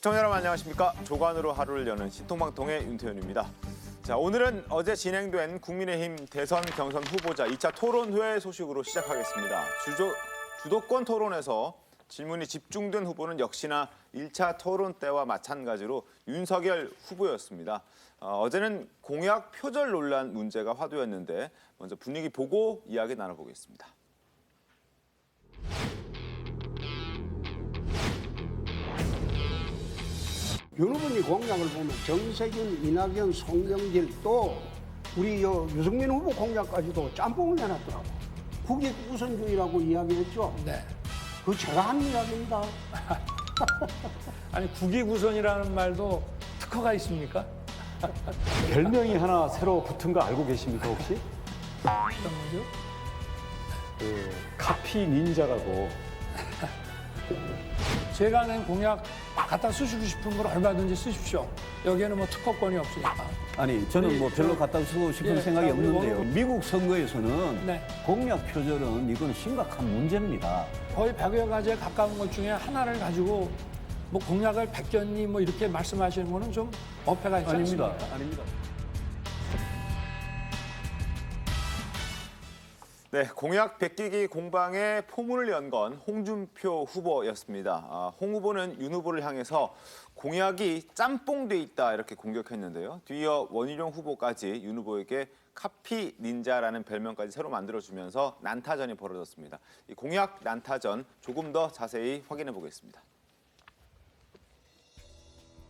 시청자 여러분 안녕하십니까? 조관으로 하루를 여는 신통방통의 윤태현입니다. 자, 오늘은 어제 진행된 국민의힘 대선 경선 후보자 2차 토론회 소식으로 시작하겠습니다. 주도권 토론에서 질문이 집중된 후보는 역시나 1차 토론 때와 마찬가지로 윤석열 후보였습니다. 어제는 공약 표절 논란 문제가 화두였는데 먼저 분위기 보고 이야기 나눠보겠습니다. 윤 후보님 공약을 보면 정세균, 이낙연, 송영길 또 우리 유승민 후보 공약까지도 짬뽕을 내놨더라고. 국익 우선주의라고 이야기했죠. 네. 그 제가 한 이야기입니다. 아니 국익우선이라는 말도 특허가 있습니까? 별명이 하나 새로 붙은 거 알고 계십니까 혹시? 어떤 거죠? 카피 닌자라고. 제가 낸 공약 갖다 쓰시고 싶은 걸 얼마든지 쓰십시오. 여기에는 뭐 특허권이 없으니까. 아니 저는 뭐 별로 갖다 쓰고 싶은 예, 생각이 자, 우리 없는데요. 원후- 미국 선거에서는 네. 공약 표절은 이건 심각한 문제입니다. 거의 100여 가지에 가까운 것 중에 하나를 가지고 뭐 공약을 백견니 뭐 이렇게 말씀하시는 거는 좀 어폐가 있지 아닙니다. 않습니까? 아닙니다. 네, 공약 베끼기 공방에 포문을 연 건 홍준표 후보였습니다. 홍 후보는 윤 후보를 향해서 공약이 짬뽕돼 있다 이렇게 공격했는데요. 뒤이어 원희룡 후보까지 윤 후보에게 카피 닌자라는 별명까지 새로 만들어주면서 난타전이 벌어졌습니다. 이 공약 난타전 조금 더 자세히 확인해 보겠습니다.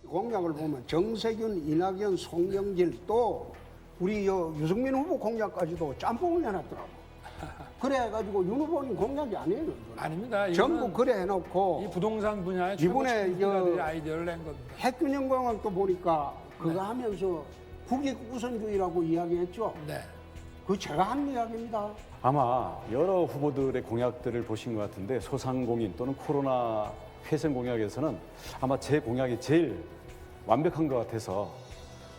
공약을 보면 정세균, 이낙연, 송영길 또 우리 유승민 후보 공약까지도 짬뽕을 내놨더라고. 그래가지고 윤 후보님 공약이 아니에요. 이거는. 아닙니다. 전부 이거는 그래 해놓고 이 부동산 분야에 이번에 최고 아이디어를 낸 겁니다. 핵균형 공약도 보니까 그거 하면서 국익 우선주의라고 이야기했죠. 네. 그 제가 한 이야기입니다. 아마 여러 후보들의 공약들을 보신 것 같은데 소상공인 또는 코로나 회생 공약에서는 아마 제 공약이 제일 완벽한 것 같아서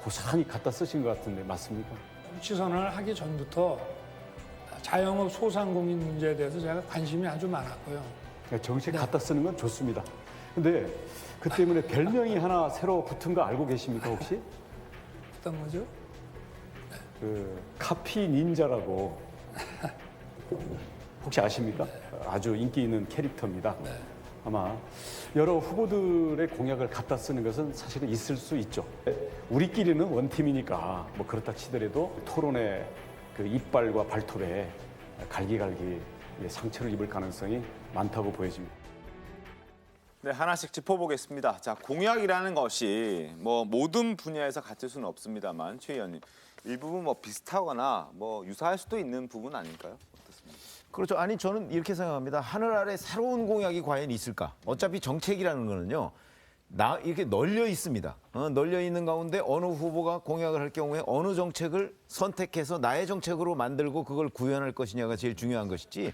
고스란히 갖다 쓰신 것 같은데 맞습니까? 정치선언을 하기 전부터 자영업 소상공인 문제에 대해서 제가 관심이 아주 많았고요. 정책 갖다 쓰는 건 좋습니다. 근데 그 때문에 별명이 하나 새로 붙은 거 알고 계십니까 혹시? 어떤 거죠? 카피 닌자라고. 혹시 아십니까? 아주 인기 있는 캐릭터입니다. 아마 여러 후보들의 공약을 갖다 쓰는 것은 사실은 있을 수 있죠. 우리끼리는 원팀이니까 뭐 그렇다 치더라도 토론의 그 이빨과 발톱에 갈기갈기 상처를 입을 가능성이 많다고 보여집니다. 네, 하나씩 짚어보겠습니다. 자, 공약이라는 것이 뭐 모든 분야에서 같을 수는 없습니다만 최 의원님 일부분 뭐 비슷하거나 뭐 유사할 수도 있는 부분 아닐까요? 어떻습니까? 그렇죠. 아니 저는 이렇게 생각합니다. 하늘 아래 새로운 공약이 과연 있을까? 어차피 정책이라는 거는요. 이렇게 널려 있습니다. 널려 있는 가운데 어느 후보가 공약을 할 경우에 어느 정책을 선택해서 나의 정책으로 만들고 그걸 구현할 것이냐가 제일 중요한 것이지.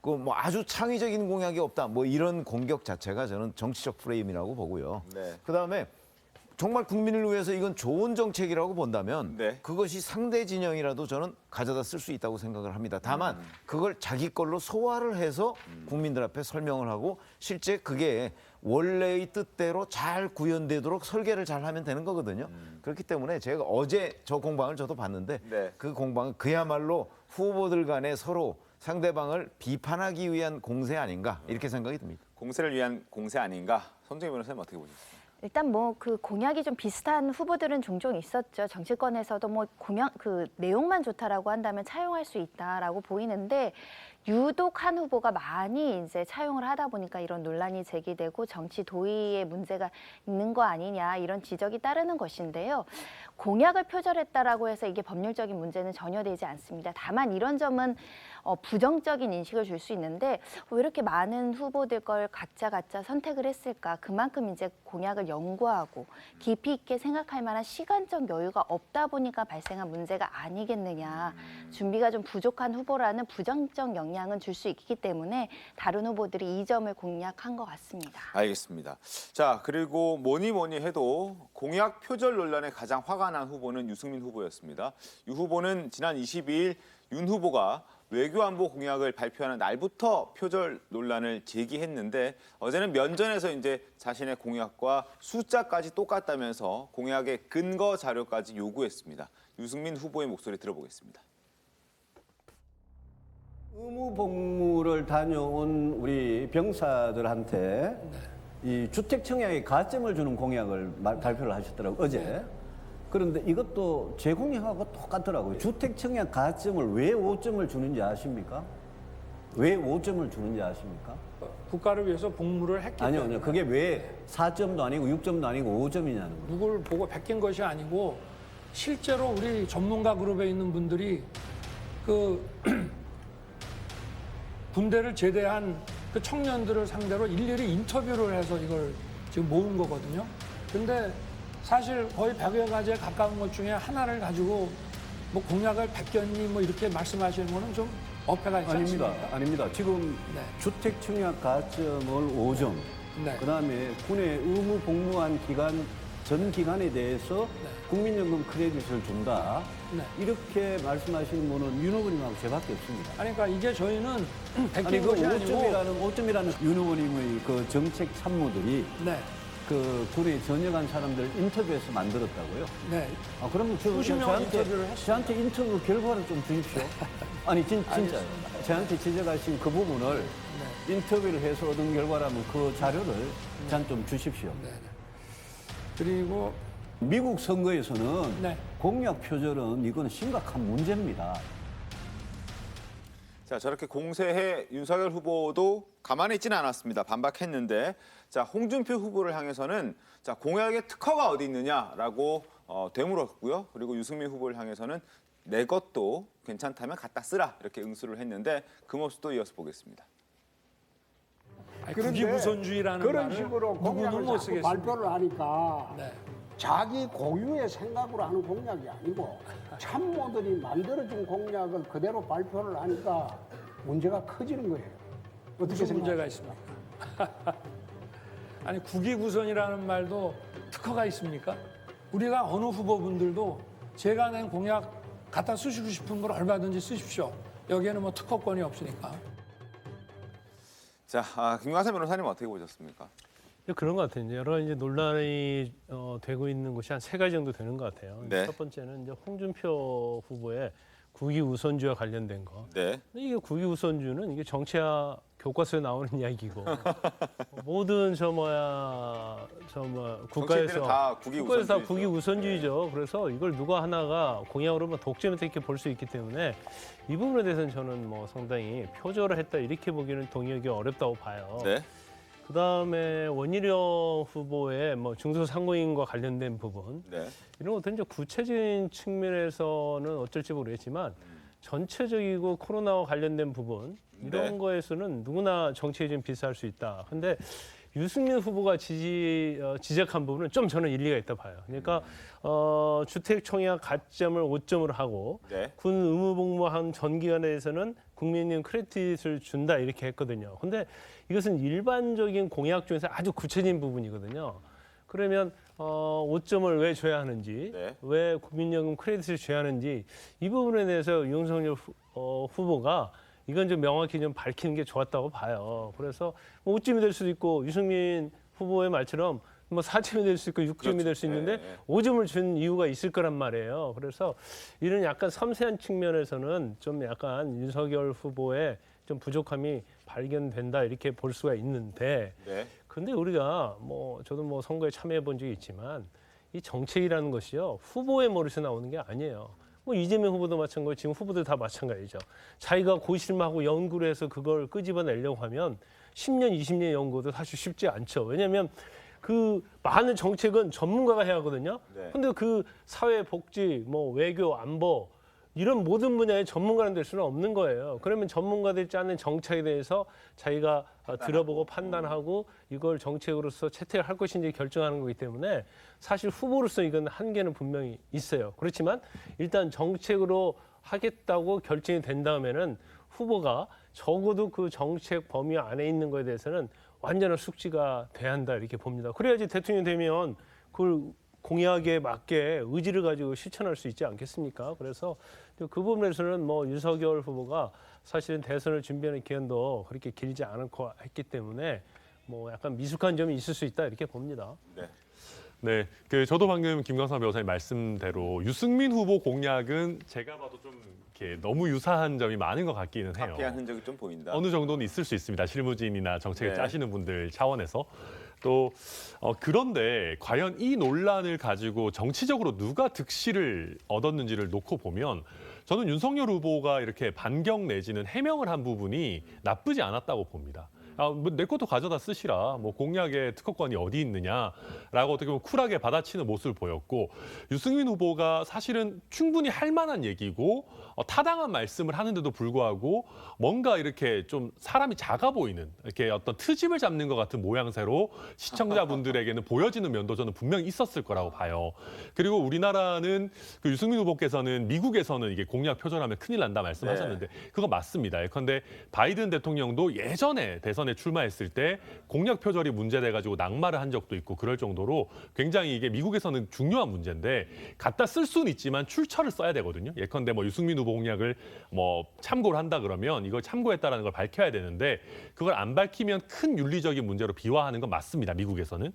그 뭐 아주 창의적인 공약이 없다. 뭐 이런 공격 자체가 저는 정치적 프레임이라고 보고요. 네. 그다음에 정말 국민을 위해서 이건 좋은 정책이라고 본다면 네. 그것이 상대 진영이라도 저는 가져다 쓸 수 있다고 생각을 합니다. 다만 그걸 자기 걸로 소화를 해서 국민들 앞에 설명을 하고 실제 그게 원래의 뜻대로 잘 구현되도록 설계를 잘 하면 되는 거거든요. 그렇기 때문에 제가 어제 저 공방을 저도 봤는데 네. 그 공방은 그야말로 후보들 간에 서로 상대방을 비판하기 위한 공세 아닌가 이렇게 생각이 듭니다. 공세를 위한 공세 아닌가? 손정희 변호사님 어떻게 보셨어요? 일단 뭐 그 공약이 좀 비슷한 후보들은 종종 있었죠. 정치권에서도 뭐 공약 그 내용만 좋다라고 한다면 차용할 수 있다라고 보이는데 유독 한 후보가 많이 이제 차용을 하다 보니까 이런 논란이 제기되고 정치 도의에 문제가 있는 거 아니냐 이런 지적이 따르는 것인데요. 공약을 표절했다라고 해서 이게 법률적인 문제는 전혀 되지 않습니다. 다만 이런 점은 부정적인 인식을 줄 수 있는데 왜 이렇게 많은 후보들 걸 각자 선택을 했을까? 그만큼 이제 공약을 연구하고 깊이 있게 생각할 만한 시간적 여유가 없다 보니까 발생한 문제가 아니겠느냐. 준비가 좀 부족한 후보라는 부정적 영향은 줄 수 있기 때문에 다른 후보들이 이 점을 공략한 것 같습니다. 알겠습니다. 자, 그리고 뭐니 해도 공약 표절 논란에 가장 화가 난 후보는 유승민 후보였습니다. 유 후보는 지난 22일 윤 후보가 외교안보 공약을 발표하는 날부터 표절 논란을 제기했는데 어제는 면전에서 이제 자신의 공약과 숫자까지 똑같다면서 공약의 근거 자료까지 요구했습니다. 유승민 후보의 목소리 들어보겠습니다. 의무 복무를 다녀온 우리 병사들한테 이 주택 청약에 가점을 주는 공약을 발표를 하셨더라고요, 어제. 그런데 이것도 제 공약하고 똑같더라고요. 주택 청약 가점을 왜 5점을 주는지 아십니까? 왜 5점을 주는지 아십니까? 국가를 위해서 복무를 했기 때문에 아니요. 그게 왜 4점도 아니고 6점도 아니고 5점이냐는 거예요. 누굴 보고 베낀 것이 아니고 실제로 우리 전문가 그룹에 있는 분들이 그 군대를 제대한 그 청년들을 상대로 일일이 인터뷰를 해서 이걸 지금 모은 거거든요. 근데 사실 거의 100여 가지에 가까운 것 중에 하나를 가지고 뭐 공약을 베꼈니 뭐 이렇게 말씀하시는 거는 좀 어폐가 있지 아닙니다. 않습니까? 아닙니다. 지금 네. 주택 청약 가점을 5점, 네. 그다음에 군에 의무 복무한 기간 전 기간에 대해서 국민연금 크레딧을 준다. 네. 이렇게 말씀하시는 분은 윤 후보님하고 저밖에 없습니다. 아니 그러니까 이게 저희는 베낀 아니 그 것이 아니고 5점이라는 윤 후보님의 그 정책 참모들이 네. 그 군에 전역한 사람들 인터뷰해서 만들었다고요? 네. 아 그러면 수십 명 인터뷰를 했어요. 저한테 인터뷰 결과를 좀 주십시오. 아니 진짜요. 저한테 지적하신 그 부분을 네. 인터뷰를 해서 얻은 결과라면 그 자료를 저한테 좀 주십시오. 네. 그리고 미국 선거에서는 네. 공약 표절은 이건 심각한 문제입니다. 자, 저렇게 공세해 윤석열 후보도 가만히 있지는 않았습니다. 반박했는데, 자, 홍준표 후보를 향해서는 자, 공약의 특허가 어디 있느냐라고 되물었고요. 그리고 유승민 후보를 향해서는 내 것도 괜찮다면 갖다 쓰라 이렇게 응수를 했는데 그 모습도 이어서 보겠습니다. 아니, 그런데 국위우선주의라는 그런 말을 식으로 누구는 공약을 못 자꾸 쓰겠습니다. 발표를 하니까 네. 자기 고유의 생각으로 하는 공약이 아니고 참모들이 만들어준 공약을 그대로 발표를 하니까 문제가 커지는 거예요. 어떻게 무슨 문제가 생각하십니까? 있습니까? 아니 국위구선이라는 말도 특허가 있습니까? 우리가 어느 후보분들도 제가 낸 공약 갖다 쓰시고 싶은 걸 얼마든지 쓰십시오. 여기에는 뭐 특허권이 없으니까. 자, 김광삼 변호사님 어떻게 보셨습니까? 그런 것 같아요. 이제 여러 이제 논란이 되고 있는 곳이 한 3가지 정도 되는 것 같아요. 네. 첫 번째는 이제 홍준표 후보의 국위 우선주와 관련된 거. 네. 근데 이게 국위 우선주는 이게 정치학 교과서에 나오는 이야기고 모든 정치인들은 다 국위 국가에서 다 우선주의죠. 국위 우선주의죠. 그래서 이걸 누가 하나가 공약으로 독점해서 이렇게 볼 수 있기 때문에 이 부분에 대해서는 저는 뭐 상당히 표절을 했다 이렇게 보기는 동의하기 어렵다고 봐요. 네. 그다음에 원희룡 후보의 뭐 중소상공인과 관련된 부분 네. 이런 것들은 이제 구체적인 측면에서는 어쩔지 모르겠지만 전체적이고 코로나와 관련된 부분 이런 네. 거에서는 누구나 정치에 좀 비슷할 수 있다. 근데 유승민 후보가 지적한 부분은 좀 저는 일리가 있다 봐요. 그러니까 주택 청약 가점을 5점으로 하고 네. 군 의무복무한 전 기간에 대해서는 국민연금 크레딧을 준다 이렇게 했거든요. 근데 이것은 일반적인 공약 중에서 아주 구체적인 부분이거든요. 그러면 5점을 왜 줘야 하는지, 네. 왜 국민연금 크레딧을 줘야 하는지 이 부분에 대해서 윤석열 후보가 이건 좀 명확히 좀 밝히는 게 좋았다고 봐요. 그래서 뭐 5점이 될 수도 있고 유승민 후보의 말처럼 뭐 4점이 될 수 있고 6점이 그렇죠. 될 수 있는데 네. 5점을 준 이유가 있을 거란 말이에요. 그래서 이런 약간 섬세한 측면에서는 좀 약간 윤석열 후보의 좀 부족함이 발견된다 이렇게 볼 수가 있는데 네. 근데 우리가 뭐 저도 뭐 선거에 참여해 본 적이 있지만 이 정책이라는 것이요 후보의 머리에서 나오는 게 아니에요. 뭐 이재명 후보도 마찬가지고 지금 후보들 다 마찬가지죠. 자기가 고심하고 연구를 해서 그걸 끄집어내려고 하면 10년, 20년 연구도 사실 쉽지 않죠. 왜냐하면 그 많은 정책은 전문가가 해야 하거든요. 네. 근데 그 사회 복지, 뭐 외교, 안보 이런 모든 분야의 전문가는 될 수는 없는 거예요. 그러면 전문가들이 짜는 정책에 대해서 자기가 들어보고 판단하고 이걸 정책으로서 채택을 할 것인지 결정하는 거기 때문에 사실 후보로서 이건 한계는 분명히 있어요. 그렇지만 일단 정책으로 하겠다고 결정이 된 다음에는 후보가 적어도 그 정책 범위 안에 있는 거에 대해서는 완전한 숙지가 돼야 한다 이렇게 봅니다. 그래야지 대통령이 되면 그걸 공약에 맞게 의지를 가지고 실천할 수 있지 않겠습니까? 그래서 그 부분에서는 뭐 윤석열 후보가 사실은 대선을 준비하는 기간도 그렇게 길지 않고 했기 때문에 뭐 약간 미숙한 점이 있을 수 있다 이렇게 봅니다. 네. 네, 저도 방금 김광삼 변호사님 말씀대로 유승민 후보 공약은 제가 봐도 좀 이렇게 너무 유사한 점이 많은 것 같기는 해요. 카피한 흔적이 좀 보인다. 어느 정도는 있을 수 있습니다. 실무진이나 정책을 네. 짜시는 분들 차원에서. 또 그런데 과연 이 논란을 가지고 정치적으로 누가 득실을 얻었는지를 놓고 보면 저는 윤석열 후보가 이렇게 반경 내지는 해명을 한 부분이 나쁘지 않았다고 봅니다. 내 것도 가져다 쓰시라. 뭐 공약에 특허권이 어디 있느냐라고 어떻게 보면 쿨하게 받아치는 모습을 보였고 유승민 후보가 사실은 충분히 할 만한 얘기고 타당한 말씀을 하는데도 불구하고 뭔가 이렇게 좀 사람이 작아 보이는 이렇게 어떤 트집을 잡는 것 같은 모양새로 시청자분들에게는 보여지는 면도 저는 분명히 있었을 거라고 봐요. 그리고 우리나라는 그 유승민 후보께서는 미국에서는 이게 공약 표절하면 큰일 난다 말씀하셨는데 그거 맞습니다. 예컨대 바이든 대통령도 예전에 대선에 출마했을 때 공약 표절이 문제돼가지고 낙마를 한 적도 있고 그럴 정도로 굉장히 이게 미국에서는 중요한 문제인데 갖다 쓸 수는 있지만 출처를 써야 되거든요. 예컨대 뭐 유승민 후보 공약을 뭐 참고를 한다 그러면 이걸 참고했다라는 걸 밝혀야 되는데 그걸 안 밝히면 큰 윤리적인 문제로 비화하는 건 맞습니다. 미국에서는.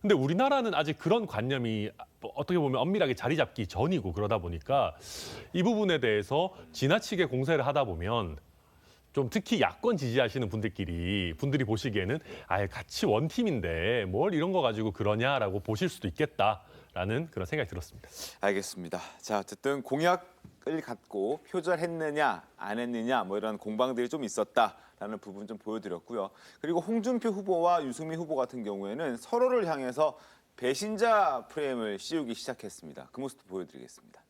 근데 우리나라는 아직 그런 관념이 어떻게 보면 엄밀하게 자리 잡기 전이고 그러다 보니까 이 부분에 대해서 지나치게 공세를 하다 보면 좀 특히 야권 지지하시는 분들이 보시기에는 아예 같이 원팀인데 뭘 이런 거 가지고 그러냐라고 보실 수도 있겠다라는 그런 생각이 들었습니다. 알겠습니다. 자, 어쨌든 공약을 갖고 표절했느냐 안 했느냐 뭐 이런 공방들이 좀 있었다라는 부분 좀 보여드렸고요. 그리고 홍준표 후보와 유승민 후보 같은 경우에는 서로를 향해서 배신자 프레임을 씌우기 시작했습니다. 그 모습도 보여드리겠습니다.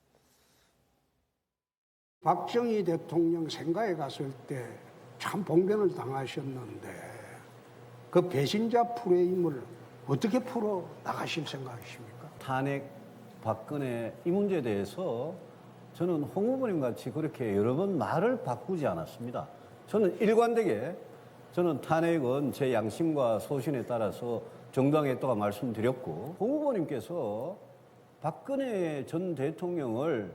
박정희 대통령 생가에 갔을 때 참 봉변을 당하셨는데 그 배신자 프레임을 어떻게 풀어 나가실 생각이십니까? 탄핵, 박근혜 이 문제에 대해서 저는 홍 후보님 같이 그렇게 여러 번 말을 바꾸지 않았습니다. 저는 일관되게 저는 탄핵은 제 양심과 소신에 따라서 정당했다고 말씀드렸고 홍 후보님께서 박근혜 전 대통령을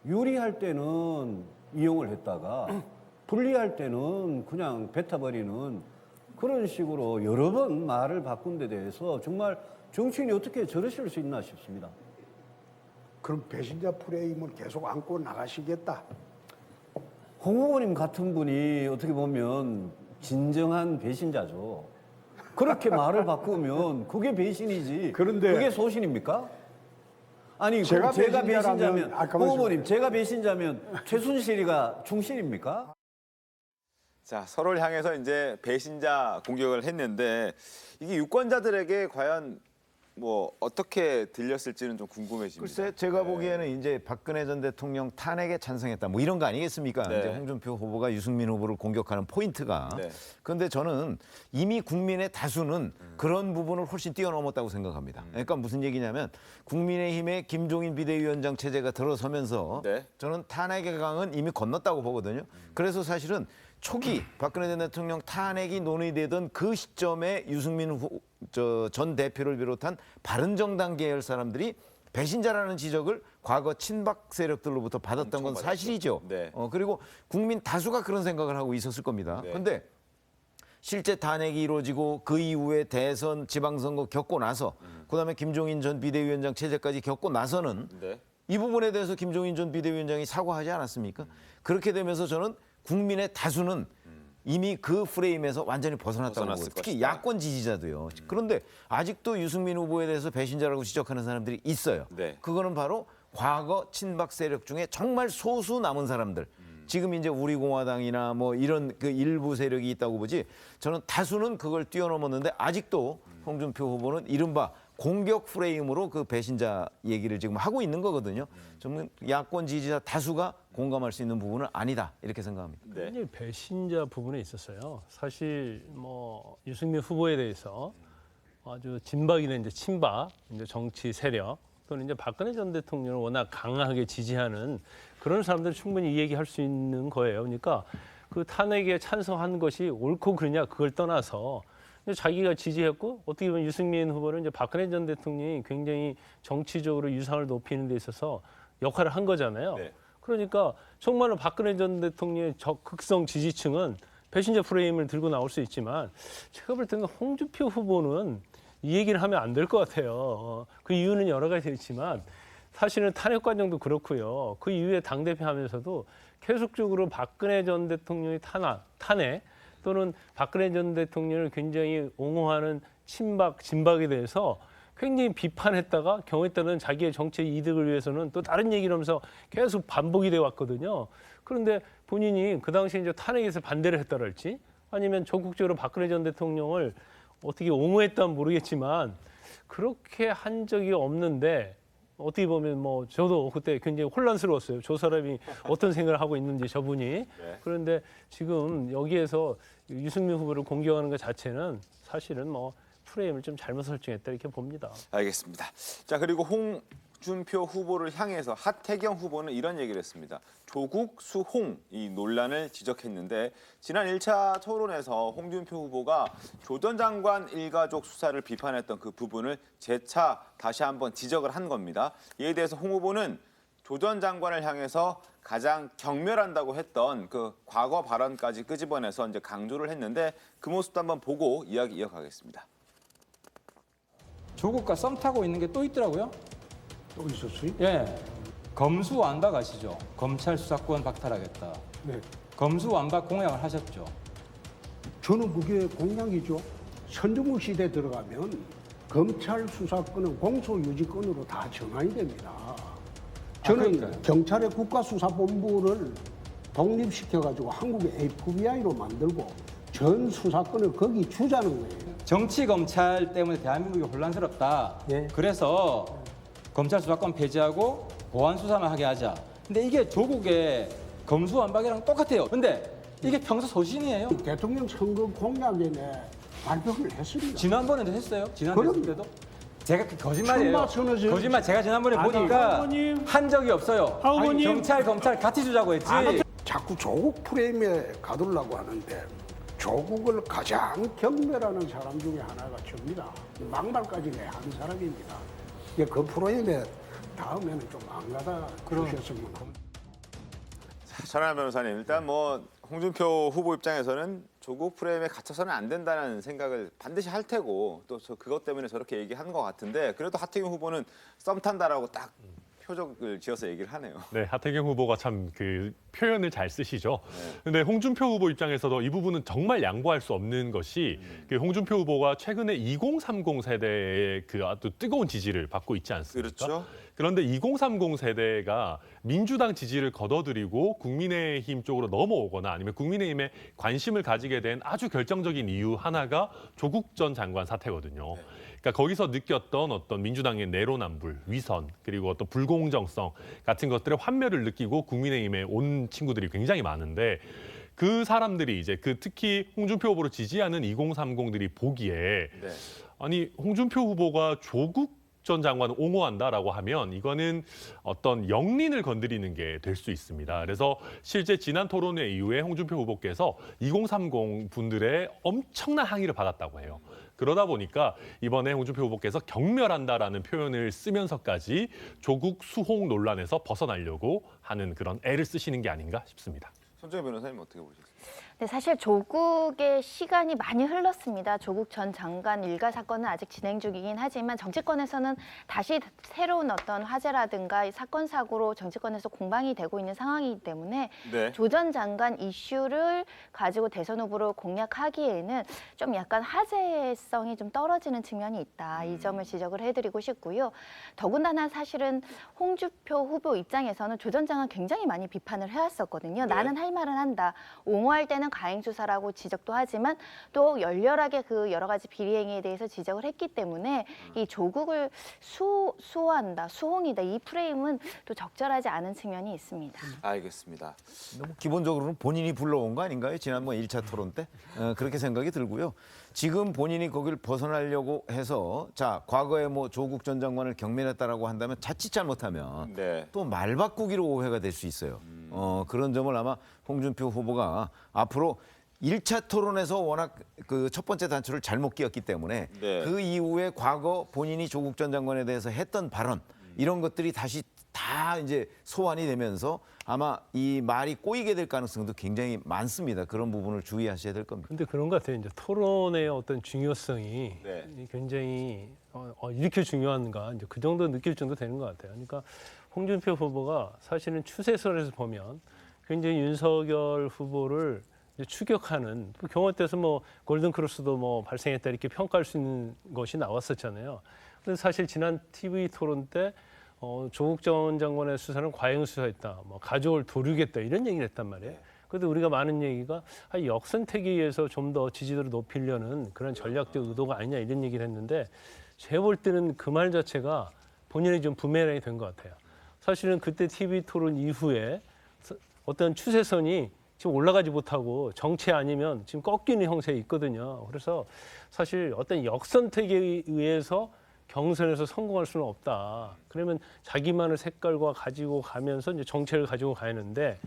유리할 때는 이용을 했다가 불리할 때는 그냥 뱉어버리는 그런 식으로 여러 번 말을 바꾼 데 대해서 정말 정치인이 어떻게 저러실 수 있나 싶습니다. 그럼 배신자 프레임을 계속 안고 나가시겠다. 홍 후보님 같은 분이 어떻게 보면 진정한 배신자죠. 그렇게 말을 바꾸면 그게 배신이지. 그런데 그게 소신입니까? 아니, 제가 제가 배신자라면- 배신자면, 아, 홍 후보님, 제가 배신자면 최순실이가 충실입니까? 자, 서로를 향해서 이제 배신자 공격을 했는데 이게 유권자들에게 과연 뭐 어떻게 들렸을지는 좀 궁금해집니다. 글쎄 제가 보기에는 이제 박근혜 전 대통령 탄핵에 찬성했다 뭐 이런 거 아니겠습니까? 네. 이제 홍준표 후보가 유승민 후보를 공격하는 포인트가. 네. 그런데 저는 이미 국민의 다수는 그런 부분을 훨씬 뛰어넘었다고 생각합니다. 그러니까 무슨 얘기냐면 국민의힘의 김종인 비대위원장 체제가 들어서면서 네. 저는 탄핵의 강은 이미 건넜다고 보거든요. 그래서 사실은 초기 박근혜 전 대통령 탄핵이 논의되던 그 시점에 유승민 전 대표를 비롯한 바른정당 계열 사람들이 배신자라는 지적을 과거 친박 세력들로부터 받았던 건 사실이죠. 네. 그리고 국민 다수가 그런 생각을 하고 있었을 겁니다. 네. 그런데 실제 탄핵이 이루어지고 그 이후에 대선 지방선거 겪고 나서 그다음에 김종인 전 비대위원장 체제까지 겪고 나서는 네. 이 부분에 대해서 김종인 전 비대위원장이 사과하지 않았습니까? 그렇게 되면서 저는 국민의 다수는 이미 그 프레임에서 완전히 벗어났다고 보고 벗어났을 특히 것이다. 야권 지지자도요. 그런데 아직도 유승민 후보에 대해서 배신자라고 지적하는 사람들이 있어요. 네. 그거는 바로 과거 친박 세력 중에 정말 소수 남은 사람들. 지금 이제 우리공화당이나 뭐 이런 그 일부 세력이 있다고 보지 저는 다수는 그걸 뛰어넘었는데 아직도 홍준표 후보는 이른바 공격 프레임으로 그 배신자 얘기를 지금 하고 있는 거거든요. 저는 야권 지지자 다수가 공감할 수 있는 부분은 아니다 이렇게 생각합니다. 네. 굉장히 배신자 부분에 있었어요. 사실 뭐 유승민 후보에 대해서 아주 진박이나 이제 친박, 이제 정치 세력 또는 이제 박근혜 전 대통령을 워낙 강하게 지지하는 그런 사람들은 충분히 이 얘기할 수 있는 거예요. 그러니까 그 탄핵에 찬성한 것이 옳고 그르냐 그걸 떠나서 근데 자기가 지지했고 어떻게 보면 유승민 후보는 이제 박근혜 전 대통령이 굉장히 정치적으로 유상을 높이는 데 있어서 역할을 한 거잖아요. 네. 그러니까 정말로 박근혜 전 대통령의 적극성 지지층은 배신자 프레임을 들고 나올 수 있지만 제가 볼 때는 홍준표 후보는 이 얘기를 하면 안 될 것 같아요. 그 이유는 여러 가지 있지만 사실은 탄핵 과정도 그렇고요. 그 이후에 당대표 하면서도 계속적으로 박근혜 전 대통령의 탄핵 또는 박근혜 전 대통령을 굉장히 옹호하는 친박, 진박에 대해서 굉장히 비판했다가 경우에 따른 자기의 정치 이득을 위해서는 또 다른 얘기를 하면서 계속 반복이 돼 왔거든요. 그런데 본인이 그 당시에 이제 탄핵에서 반대를 했다랄지 아니면 적극적으로 박근혜 전 대통령을 어떻게 옹호했다면 모르겠지만 그렇게 한 적이 없는데 어떻게 보면 뭐 저도 그때 굉장히 혼란스러웠어요. 저 사람이 어떤 생각을 하고 있는지 저분이. 그런데 지금 여기에서 유승민 후보를 공격하는 것 자체는 사실은 뭐 프레임을 좀 잘못 설정했다 이렇게 봅니다. 알겠습니다. 자, 그리고 홍준표 후보를 향해서 하태경 후보는 이런 얘기를 했습니다. 조국, 수홍 이 논란을 지적했는데 지난 1차 토론에서 홍준표 후보가 조 전 장관 일가족 수사를 비판했던 그 부분을 재차 다시 한번 지적을 한 겁니다. 이에 대해서 홍 후보는 조 전 장관을 향해서 가장 경멸한다고 했던 그 과거 발언까지 끄집어내서 이제 강조를 했는데 그 모습도 한번 보고 이야기 이어가겠습니다. 조국과 썸 타고 있는 게 또 있더라고요. 또 있었어요? 예. 검수완박 아시죠? 검찰 수사권 박탈하겠다. 네. 검수완박 공약을 하셨죠. 저는 그게 공약이죠. 선정국 시대 들어가면 검찰 수사권은 공소유지권으로 다 전환이 됩니다. 저는 그러니까요. 경찰의 국가수사본부를 독립시켜가지고 한국의 FBI로 만들고 전 수사권을 거기 주자는 거예요. 정치 검찰 때문에 대한민국이 혼란스럽다. 예. 그래서 검찰 수사권 폐지하고 보안 수사만 하게 하자. 근데 이게 조국의 검수완박이랑 똑같아요. 근데 이게 평소 소신이에요. 대통령 선거 공약에 발표를 했습니다. 지난번에도 했어요. 지난 그럼요. 대선 때도. 제가 그 거짓말이에요. 출마 선언을 거짓말. 제가 지난번에 아니, 보니까 후보님. 한 적이 없어요. 후보님. 경찰, 검찰 같이 주자고 했지. 자꾸 조국 프레임에 가두려고 하는데 조국을 가장 경멸하는 사람 중에 하나가 접니다. 막말까지 한 사람입니다. 그 프레임에 다음에는 좀 안 가다 그러셨으면 합니다. 전하 변호사님, 일단 뭐 홍준표 후보 입장에서는 조국 프레임에 갇혀서는 안 된다는 생각을 반드시 할 테고 또 그것 때문에 저렇게 얘기한 것 같은데 그래도 하태경 후보는 썸 탄다라고 딱 표적을 지어서 얘기를 하네요. 네, 하태경 후보가 참 그 표현을 잘 쓰시죠. 근데 홍준표 후보 입장에서도 이 부분은 정말 양보할 수 없는 것이 그 홍준표 후보가 최근에 2030 세대의 그 아주 뜨거운 지지를 받고 있지 않습니까? 그렇죠. 그런데 2030 세대가 민주당 지지를 거둬들이고 국민의힘 쪽으로 넘어오거나 아니면 국민의힘에 관심을 가지게 된 아주 결정적인 이유 하나가 조국 전 장관 사태거든요. 그러니까 거기서 느꼈던 어떤 민주당의 내로남불, 위선, 그리고 어떤 불공정성 같은 것들의 환멸을 느끼고 국민의힘에 온 친구들이 굉장히 많은데 그 사람들이 이제 그 특히 홍준표 후보를 지지하는 2030들이 보기에 아니 홍준표 후보가 조국 전 장관을 옹호한다라고 하면 이거는 어떤 영린을 건드리는 게 될 수 있습니다. 그래서 실제 지난 토론회 이후에 홍준표 후보께서 2030 분들의 엄청난 항의를 받았다고 해요. 그러다 보니까 이번에 홍준표 후보께서 경멸한다라는 표현을 쓰면서까지 조국 수홍 논란에서 벗어나려고 하는 그런 애를 쓰시는 게 아닌가 싶습니다. 손정혜 변호사님 어떻게 보셨어요? 네, 사실 조국의 시간이 많이 흘렀습니다. 조국 전 장관 일가 사건은 아직 진행 중이긴 하지만 정치권에서는 다시 새로운 어떤 화제라든가 사건 사고로 정치권에서 공방이 되고 있는 상황이기 때문에 네. 조 전 장관 이슈를 가지고 대선 후보를 공략하기에는 좀 약간 화제성이 좀 떨어지는 측면이 있다. 이 점을 지적을 해드리고 싶고요. 더군다나 사실은 홍준표 후보 입장에서는 조 전 장관 굉장히 많이 비판을 해왔었거든요. 나는 할 말은 한다. 옹호할 때는 가행 수사라고 지적도 하지만 또 열렬하게 그 여러 가지 비리행위에 대해서 지적을 했기 때문에 이 조국을 수호한다, 수홍이다 이 프레임은 또 적절하지 않은 측면이 있습니다. 알겠습니다. 너무 기본적으로는 본인이 불러온 거 아닌가요? 지난번 1차 토론 때 그렇게 생각이 들고요. 지금 본인이 거기를 벗어나려고 해서 자 과거에 뭐 조국 전 장관을 경멸했다라고 한다면 자칫 잘못하면 또 말 바꾸기로 오해가 될 수 있어요. 그런 점을 아마 홍준표 후보가 앞으로 1차 토론에서 워낙 그 첫 번째 단추를 잘못 끼웠기 때문에 네. 그 이후에 과거 본인이 조국 전 장관에 대해서 했던 발언 이런 것들이 다시 다 이제 소환이 되면서 아마 이 말이 꼬이게 될 가능성도 굉장히 많습니다. 그런 부분을 주의하셔야 될 겁니다. 근데 그런 것 같아요. 이제 토론의 어떤 중요성이 네. 굉장히 이렇게 중요한가 이제 그 정도 느낄 정도 되는 것 같아요. 그러니까 홍준표 후보가 사실은 추세설에서 보면 굉장히 윤석열 후보를 이제 추격하는 경우 때서 뭐 골든 크로스도 뭐 발생했다 이렇게 평가할 수 있는 것이 나왔었잖아요. 근데 사실 지난 TV 토론 때 조국 전 장관의 수사는 과잉 수사했다, 뭐 가족을 도르겠다 이런 얘기를 했단 말이에요. 그래도 우리가 많은 얘기가 역선택에 의해서 좀 더 지지도를 높이려는 그런 전략적 의도가 아니냐 이런 얘기를 했는데 제가 볼 때는 그 말 자체가 본인이 좀 부메랑이 된 것 같아요. 사실은 그때 TV 토론 이후에 어떤 추세선이 지금 올라가지 못하고 정체 아니면 지금 꺾이는 형세에 있거든요. 그래서 사실 어떤 역선택에 의해서 경선에서 성공할 수는 없다. 그러면 자기만의 색깔과 가지고 가면서 이제 정책을 가지고 가야하는데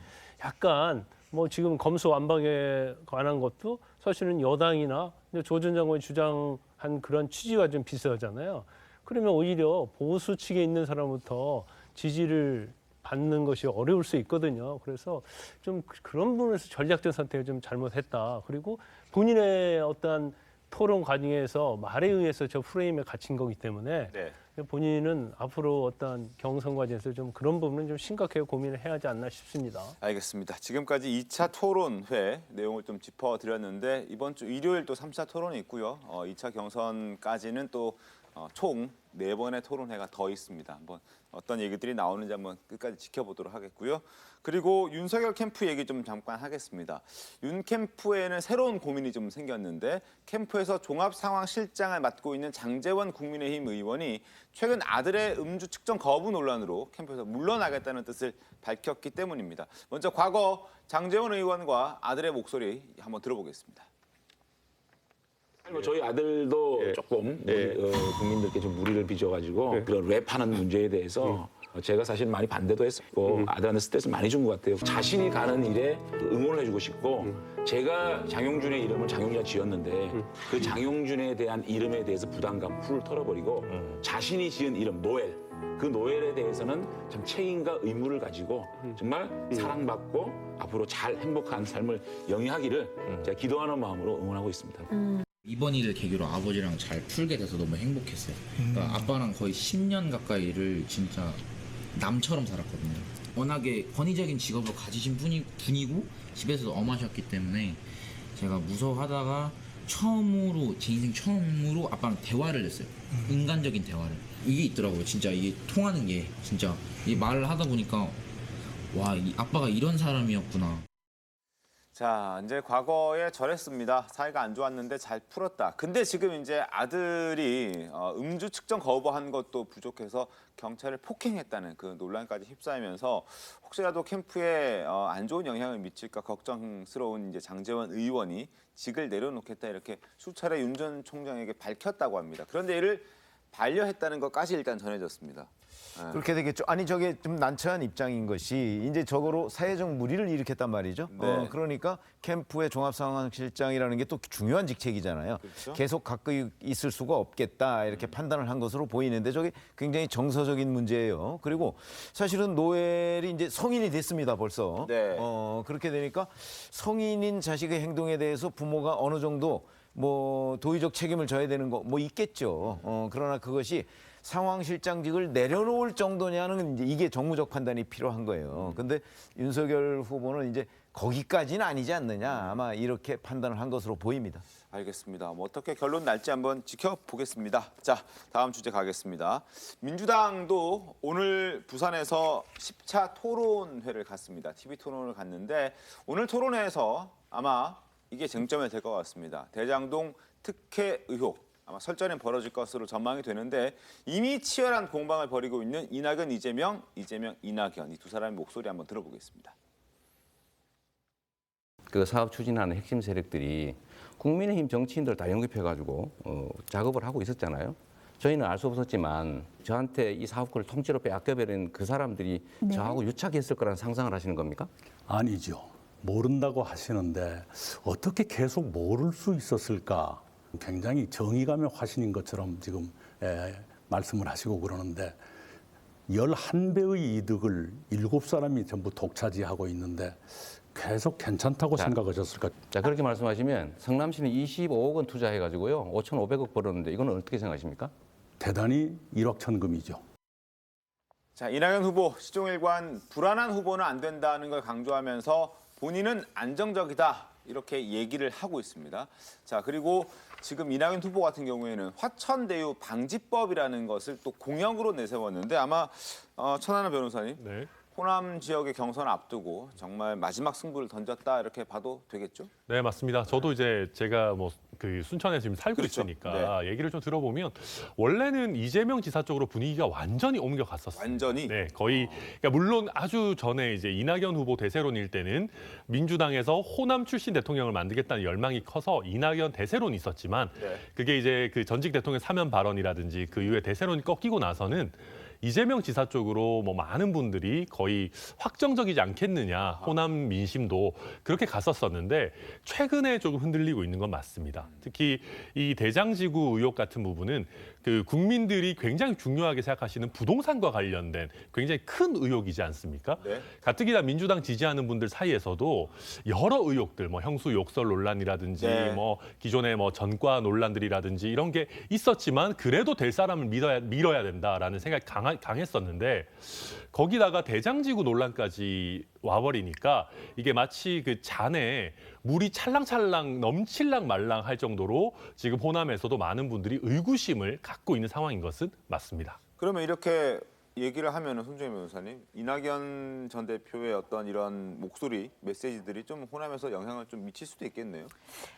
약간 뭐 지금 검수완박에 관한 것도 사실은 여당이나 조 전 장관이 주장한 그런 취지와 좀 비슷하잖아요. 그러면 오히려 보수 측에 있는 사람부터 지지를 받는 것이 어려울 수 있거든요. 그래서 좀 그런 부분에서 전략적 선택을 좀 잘못했다. 그리고 본인의 어떤 토론 과정에서 말에 의해서 저 프레임에 갇힌 거기 때문에 네. 본인은 앞으로 어떤 경선 과정에서 좀 그런 부분은 좀 심각하게 고민을 해야 하지 않나 싶습니다. 알겠습니다. 지금까지 2차 토론회 내용을 좀 짚어드렸는데 이번 주 일요일 또 3차 토론이 있고요. 2차 경선까지는 또 총 4번의 토론회가 더 있습니다. 한번 어떤 얘기들이 나오는지 한번 끝까지 지켜보도록 하겠고요. 그리고 윤석열 캠프 얘기 좀 잠깐 하겠습니다. 윤 캠프에는 새로운 고민이 좀 생겼는데 캠프에서 종합상황실장을 맡고 있는 장제원 국민의힘 의원이 최근 아들의 음주 측정 거부 논란으로 캠프에서 물러나겠다는 뜻을 밝혔기 때문입니다. 먼저 과거 장제원 의원과 아들의 목소리 한번 들어보겠습니다. 저희 아들도 조금 국민들께 좀 무리를 빚어가지고 그런 랩하는 문제에 대해서 제가 사실 많이 반대도 했었고 아들한테 스트레스 많이 준 것 같아요. 자신이 가는 일에 응원을 해주고 싶고 제가 장용준의 이름을 장용준이라 지었는데 그 장용준에 대한 이름에 대해서 부담감 풀을 털어버리고 자신이 지은 이름 노엘 그 노엘에 대해서는 참 책임과 의무를 가지고 정말 사랑받고 앞으로 잘 행복한 삶을 영위하기를 제가 기도하는 마음으로 응원하고 있습니다. 이번 일을 계기로 아버지랑 잘 풀게 돼서 너무 행복했어요. 그러니까 아빠랑 거의 10년 가까이를 진짜 남처럼 살았거든요. 워낙에 권위적인 직업을 가지신 분이고 집에서도 엄하셨기 때문에 제가 무서워하다가 처음으로 제 인생 처음으로 아빠랑 대화를 했어요. 인간적인 대화를. 이게 있더라고요. 진짜 이게 통하는 게 진짜 이 말을 하다 보니까 와, 이 아빠가 이런 사람이었구나. 자, 이제 과거에 저랬습니다. 사이가 안 좋았는데 잘 풀었다. 근데 지금 이제 아들이 음주 측정 거부한 것도 부족해서 경찰을 폭행했다는 그 논란까지 휩싸이면서 혹시라도 캠프에 안 좋은 영향을 미칠까 걱정스러운 이제 장제원 의원이 직을 내려놓겠다 이렇게 수차례 윤 전 총장에게 밝혔다고 합니다. 그런데 이를 반려했다는 것까지 일단 전해졌습니다. 그렇게 되겠죠. 아니 저게 좀 난처한 입장인 것이 이제 저거로 사회적 무리를 일으켰단 말이죠. 네. 그러니까 캠프의 종합상황실장이라는 게 또 중요한 직책이잖아요. 그렇죠. 계속 갖고 있을 수가 없겠다 이렇게 판단을 한 것으로 보이는데 저게 굉장히 정서적인 문제예요. 그리고 사실은 노엘이 이제 성인이 됐습니다 벌써. 네. 그렇게 되니까 성인인 자식의 행동에 대해서 부모가 어느 정도 뭐 도의적 책임을 져야 되는 거 뭐 있겠죠. 그러나 그것이 상황실장직을 내려놓을 정도냐는 이제 이게 정무적 판단이 필요한 거예요. 근데 윤석열 후보는 이제 거기까지는 아니지 않느냐 아마 이렇게 판단을 한 것으로 보입니다. 알겠습니다. 뭐 어떻게 결론 날지 한번 지켜보겠습니다. 자, 다음 주제 가겠습니다. 민주당도 오늘 부산에서 10차 토론회를 갔습니다. TV 토론을 갔는데 오늘 토론회에서 아마 이게 쟁점이 될 것 같습니다. 대장동 특혜 의혹. 아마 설전이 벌어질 것으로 전망이 되는데 이미 치열한 공방을 벌이고 있는 이낙연, 이재명, 이낙연 이 두 사람의 목소리 한번 들어보겠습니다. 그 사업 추진하는 핵심 세력들이 국민의힘 정치인들 다 영입해가지고 작업을 하고 있었잖아요. 저희는 알 수 없었지만 저한테 이 사업권을 통째로 빼앗겨버린 그 사람들이 저하고 유착했을 거라는 상상을 하시는 겁니까? 아니죠. 모른다고 하시는데 어떻게 계속 모를 수 있었을까? 굉장히 정의감의 화신인 것처럼 지금 말씀을 하시고 그러는데 11배의 이득을 7사람이 전부 독차지하고 있는데 계속 괜찮다고 생각하셨을까? 자, 그렇게 말씀하시면 성남시는 25억 원 투자해가지고요 5,500억 벌었는데 이거는 어떻게 생각하십니까? 대단히 일확천금이죠. 자, 이낙연 후보 시종일관 불안한 후보는 안 된다는 걸 강조하면서 본인은 안정적이다 이렇게 얘기를 하고 있습니다. 자, 그리고 지금 이낙연 후보 같은 경우에는 화천대유 방지법이라는 것을 또 공약으로 내세웠는데 아마 천하나 변호사님 네. 호남 지역의 경선 앞두고 정말 마지막 승부를 던졌다 이렇게 봐도 되겠죠? 네, 맞습니다. 저도 이제 제가 뭐 그 순천에 지금 살고 그렇죠. 있으니까 얘기를 좀 들어보면 원래는 이재명 지사 쪽으로 분위기가 완전히 옮겨갔었어요. 완전히? 네, 거의 그러니까 물론 아주 전에 이제 이낙연 후보 대세론일 때는 민주당에서 호남 출신 대통령을 만들겠다는 열망이 커서 이낙연 대세론이 있었지만 그게 이제 그 전직 대통령 사면 발언이라든지 그 이후에 대세론이 꺾이고 나서는 이재명 지사 쪽으로 뭐 많은 분들이 거의 확정적이지 않겠느냐, 호남 민심도 그렇게 갔었었는데 최근에 조금 흔들리고 있는 건 맞습니다. 특히 이 대장지구 의혹 같은 부분은 그 국민들이 굉장히 중요하게 생각하시는 부동산과 관련된 굉장히 큰 의혹이지 않습니까? 네. 가뜩이나 민주당 지지하는 분들 사이에서도 여러 의혹들, 뭐 형수 욕설 논란이라든지 뭐 기존의 뭐 전과 논란들이라든지 이런 게 있었지만 그래도 될 사람을 밀어야 된다라는 생각이 강했었는데 거기다가 대장지구 논란까지 와버리니까 이게 마치 그 잔에 물이 찰랑찰랑 넘칠랑 말랑 할 정도로 지금 호남에서도 많은 분들이 의구심을 갖고 있는 상황인 것은 맞습니다. 그러면 이렇게 얘기를 하면은 손정희 변호사님, 이낙연 전 대표의 어떤 이런 목소리, 메시지들이 좀 호남에서 영향을 좀 미칠 수도 있겠네요.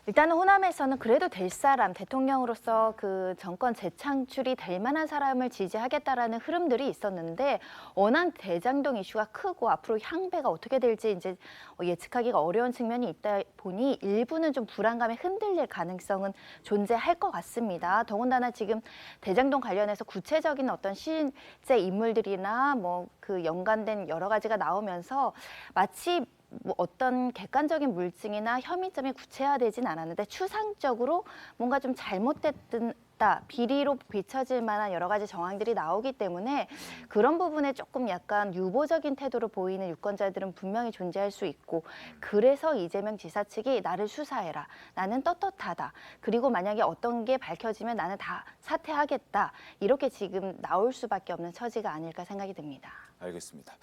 일단은 호남에서는 그래도 될 사람, 대통령으로서 그 정권 재창출이 될 만한 사람을 지지하겠다라는 흐름들이 있었는데 워낙 대장동 이슈가 크고 앞으로 향배가 어떻게 될지 이제 예측하기가 어려운 측면이 있다 보니 일부는 좀 불안감에 흔들릴 가능성은 존재할 것 같습니다. 더군다나 지금 대장동 관련해서 구체적인 어떤 실제 인물들이나 뭐 그 연관된 여러 가지가 나오면서 마치 뭐 어떤 객관적인 물증이나 혐의점이 구체화되진 않았는데 추상적으로 뭔가 좀 잘못됐다, 비리로 비춰질 만한 여러 가지 정황들이 나오기 때문에 그런 부분에 조금 약간 유보적인 태도로 보이는 유권자들은 분명히 존재할 수 있고 그래서 이재명 지사 측이 나를 수사해라, 나는 떳떳하다, 그리고 만약에 어떤 게 밝혀지면 나는 다 사퇴하겠다 이렇게 지금 나올 수밖에 없는 처지가 아닐까 생각이 듭니다. 알겠습니다.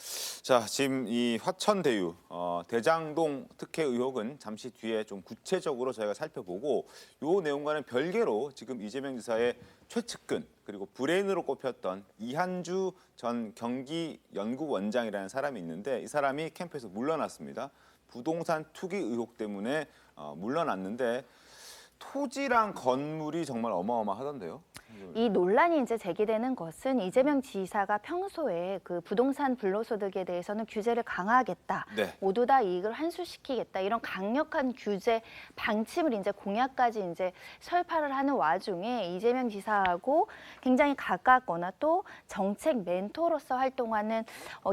자, 지금 이 화천대유 대장동 특혜 의혹은 잠시 뒤에 좀 구체적으로 저희가 살펴보고 이 내용과는 별개로 지금 이재명 지사의 최측근 그리고 브레인으로 꼽혔던 이한주 전 경기연구원장이라는 사람이 있는데 이 사람이 캠프에서 물러났습니다. 부동산 투기 의혹 때문에 물러났는데 토지랑 건물이 정말 어마어마하던데요. 이 논란이 이제 제기되는 것은 이재명 지사가 평소에 그 부동산 불로소득에 대해서는 규제를 강화하겠다, 모두 다 이익을 환수시키겠다 이런 강력한 규제 방침을 이제 공약까지 이제 설파를 하는 와중에 이재명 지사하고 굉장히 가깝거나 또 정책 멘토로서 활동하는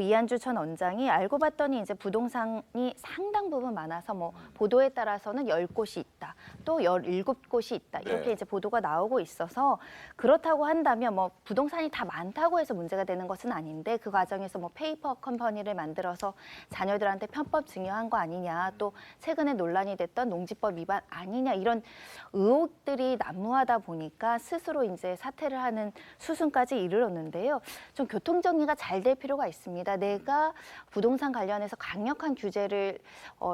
이한주 전 원장이 알고 봤더니 이제 부동산이 상당 부분 많아서 뭐 보도에 따라서는 10곳이 있다, 또 17곳이 있다 이렇게 이제 보도가 나오고 있어서. 그렇다고 한다면 뭐 부동산이 다 많다고 해서 문제가 되는 것은 아닌데 그 과정에서 뭐 페이퍼 컴퍼니를 만들어서 자녀들한테 편법 증여한 거 아니냐, 또 최근에 논란이 됐던 농지법 위반 아니냐 이런 의혹들이 난무하다 보니까 스스로 이제 사퇴를 하는 수순까지 이르렀는데요. 좀 교통 정리가 잘 될 필요가 있습니다. 내가 부동산 관련해서 강력한 규제를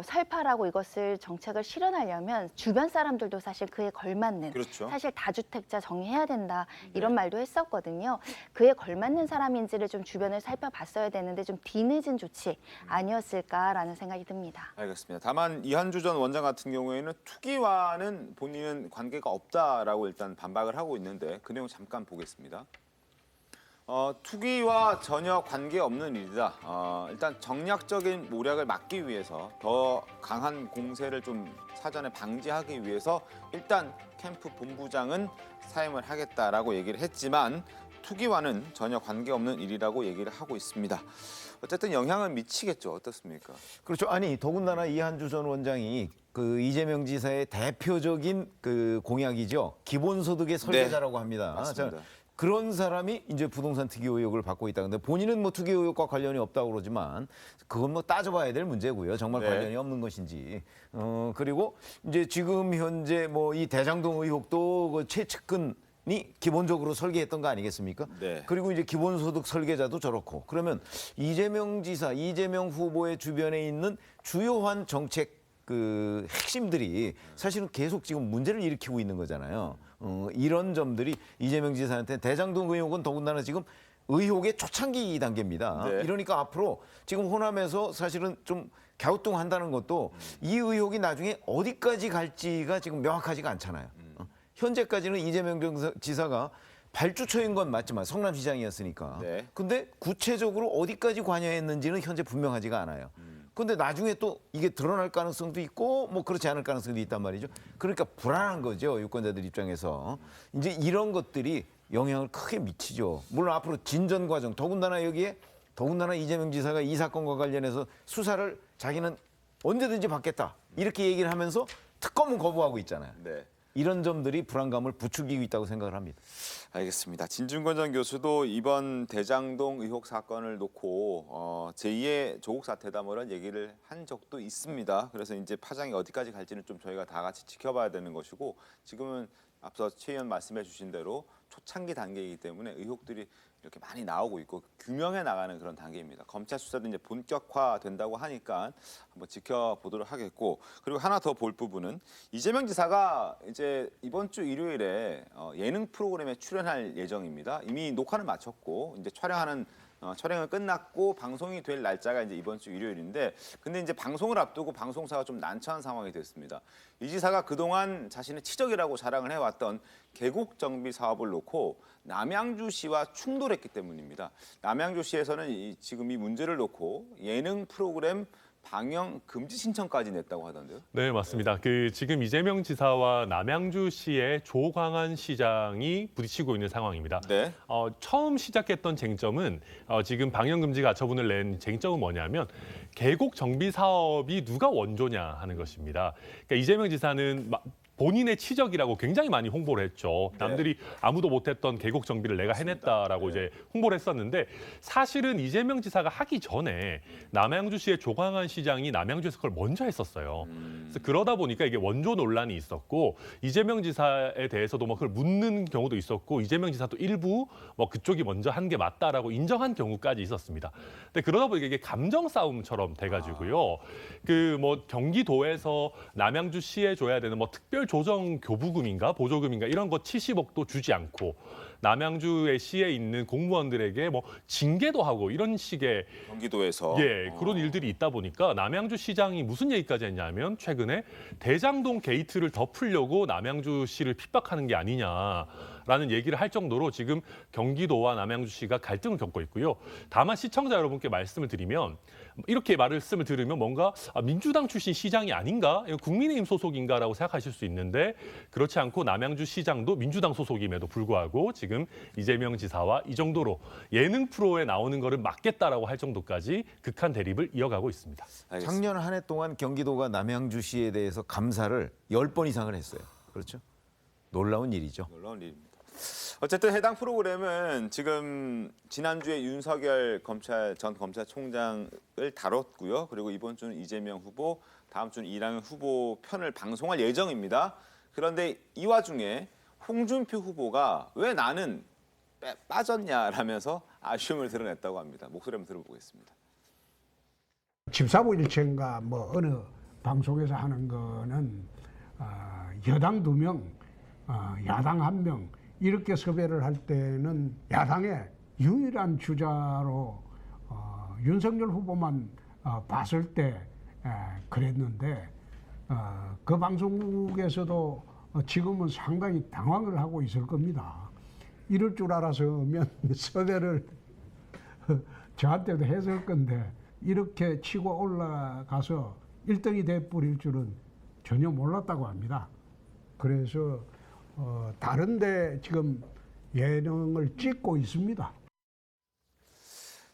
설파하고 이것을 정책을 실현하려면 주변 사람들도 사실 그에 걸맞는 사실 다주택자 정의해야 된다. 이런 말도 했었거든요. 그에 걸맞는 사람인지를 좀 주변을 살펴봤어야 되는데 좀 뒤늦은 조치 아니었을까라는 생각이 듭니다. 알겠습니다. 다만 이한주 전 원장 같은 경우에는 투기와는 본인은 관계가 없다라고 일단 반박을 하고 있는데 그 내용 잠깐 보겠습니다. 투기와 전혀 관계없는 일이다. 일단 정략적인 모략을 막기 위해서 더 강한 공세를 좀 사전에 방지하기 위해서 일단 캠프 본부장은 사임을 하겠다라고 얘기를 했지만 투기와는 전혀 관계없는 일이라고 얘기를 하고 있습니다. 어쨌든 영향은 미치겠죠. 어떻습니까? 그렇죠. 아니 더군다나 이한주 전 원장이 그 이재명 지사의 대표적인 그 공약이죠. 기본소득의 설계자라고 합니다. 맞습니다. 자, 그런 사람이 이제 부동산 투기 의혹을 받고 있다. 근데 본인은 뭐 투기 의혹과 관련이 없다고 그러지만 그건 뭐 따져봐야 될 문제고요. 정말 네. 관련이 없는 것인지. 그리고 이제 지금 현재 뭐 이 대장동 의혹도 그 최측근이 기본적으로 설계했던 거 아니겠습니까? 네. 그리고 이제 기본소득 설계자도 저렇고. 그러면 이재명 지사, 이재명 후보의 주변에 있는 주요한 정책 그 핵심들이 사실은 계속 지금 문제를 일으키고 있는 거잖아요. 이런 점들이 이재명 지사한테 대장동 의혹은 더군다나 지금 의혹의 초창기 단계입니다. 네. 이러니까 앞으로 지금 호남에서 사실은 좀 갸우뚱한다는 것도 이 의혹이 나중에 어디까지 갈지가 지금 명확하지가 않잖아요. 현재까지는 이재명 지사가 발주처인 건 맞지만 성남시장이었으니까. 네. 근데 구체적으로 어디까지 관여했는지는 현재 분명하지가 않아요. 근데 나중에 또 이게 드러날 가능성도 있고 뭐 그렇지 않을 가능성도 있단 말이죠. 그러니까 불안한 거죠. 유권자들 입장에서. 이제 이런 것들이 영향을 크게 미치죠. 물론 앞으로 진전 과정, 더군다나 이재명 지사가 이 사건과 관련해서 수사를 자기는 언제든지 받겠다. 이렇게 얘기를 하면서 특검은 거부하고 있잖아요. 네. 이런 점들이 불안감을 부추기고 있다고 생각을 합니다. 알겠습니다. 진중권 전 교수도 이번 대장동 의혹 사건을 놓고 제2의 조국 사태다 뭐 이런 얘기를 한 적도 있습니다. 그래서 이제 파장이 어디까지 갈지는 좀 저희가 다 같이 지켜봐야 되는 것이고 지금은 앞서 최 의원 말씀해 주신 대로 초창기 단계이기 때문에 의혹들이 이렇게 많이 나오고 있고 규명해 나가는 그런 단계입니다. 검찰 수사도 이제 본격화된다고 하니까 한번 지켜보도록 하겠고 그리고 하나 더 볼 부분은 이재명 지사가 이제 이번 주 일요일에 예능 프로그램에 출연할 예정입니다. 이미 녹화는 마쳤고 이제 촬영은 끝났고 방송이 될 날짜가 이제 이번 주 일요일인데 근데 이제 방송을 앞두고 방송사가 좀 난처한 상황이 됐습니다. 이 지사가 그동안 자신의 치적이라고 자랑을 해왔던 계곡 정비 사업을 놓고 남양주시와 충돌했기 때문입니다. 남양주시에서는 지금 이 문제를 놓고 예능 프로그램 방영 금지 신청까지 냈다고 하던데요. 네, 맞습니다. 그 지금 이재명 지사와 남양주시의 조광안 시장이 부딪히고 있는 상황입니다. 네. 처음 시작했던 쟁점은 지금 방영 금지 가처분을 낸 쟁점은 뭐냐면 계곡 정비 사업이 누가 원조냐 하는 것입니다. 그러니까 이재명 지사는 본인의 치적이라고 굉장히 많이 홍보를 했죠. 남들이 아무도 못했던 계곡 정비를 내가 해냈다라고 이제 홍보를 했었는데 사실은 이재명 지사가 하기 전에 남양주시의 조광안 시장이 남양주에서 그걸 먼저 했었어요. 그래서 그러다 보니까 이게 원조 논란이 있었고 이재명 지사에 대해서도 뭐 그걸 묻는 경우도 있었고 이재명 지사도 일부 뭐 그쪽이 먼저 한 게 맞다라고 인정한 경우까지 있었습니다. 근데 그러다 보니까 이게 감정 싸움처럼 돼가지고요. 그 뭐 경기도에서 남양주시에 줘야 되는 뭐 특별 조정 교부금인가 보조금인가 이런 거 70억도 주지 않고 남양주의 시에 있는 공무원들에게 뭐 징계도 하고 이런 식의 경기도에서 그런 일들이 있다 보니까 남양주 시장이 무슨 얘기까지 했냐면 최근에 대장동 게이트를 덮으려고 남양주시를 핍박하는 게 아니냐라는 얘기를 할 정도로 지금 경기도와 남양주시가 갈등을 겪고 있고요. 다만 시청자 여러분께 말씀을 드리면 이렇게 말씀을 들으면 뭔가 민주당 출신 시장이 아닌가? 국민의힘 소속인가라고 생각하실 수 있는데 그렇지 않고 남양주 시장도 민주당 소속임에도 불구하고 지금 이재명 지사와 이 정도로 예능 프로에 나오는 거를 막겠다라고 할 정도까지 극한 대립을 이어가고 있습니다. 알겠습니다. 작년 한 해 동안 경기도가 남양주시에 대해서 감사를 10번 이상을 했어요. 그렇죠? 놀라운 일이죠. 놀라운 일입니다. 어쨌든 해당 프로그램은 지금 지난주에 윤석열 전 검찰총장을 다뤘고요. 그리고 이번 주는 이재명 후보, 다음 주는 이낙연 후보 편을 방송할 예정입니다. 그런데 이 와중에 홍준표 후보가 왜 나는 빠졌냐라면서 아쉬움을 드러냈다고 합니다. 목소리 한번 들어보겠습니다. 집사부 일체인가 뭐 어느 방송에서 하는 거는 여당 2명, 야당 1명 이렇게 섭외를 할 때는 야당의 유일한 주자로 윤석열 후보만 봤을 때 그랬는데 그 방송국에서도 지금은 상당히 당황을 하고 있을 겁니다. 이럴 줄 알았으면 섭외를 저한테도 했을 건데 이렇게 치고 올라가서 1등이 돼버릴 줄은 전혀 몰랐다고 합니다. 그래서 다른데 지금 예능을 찍고 있습니다.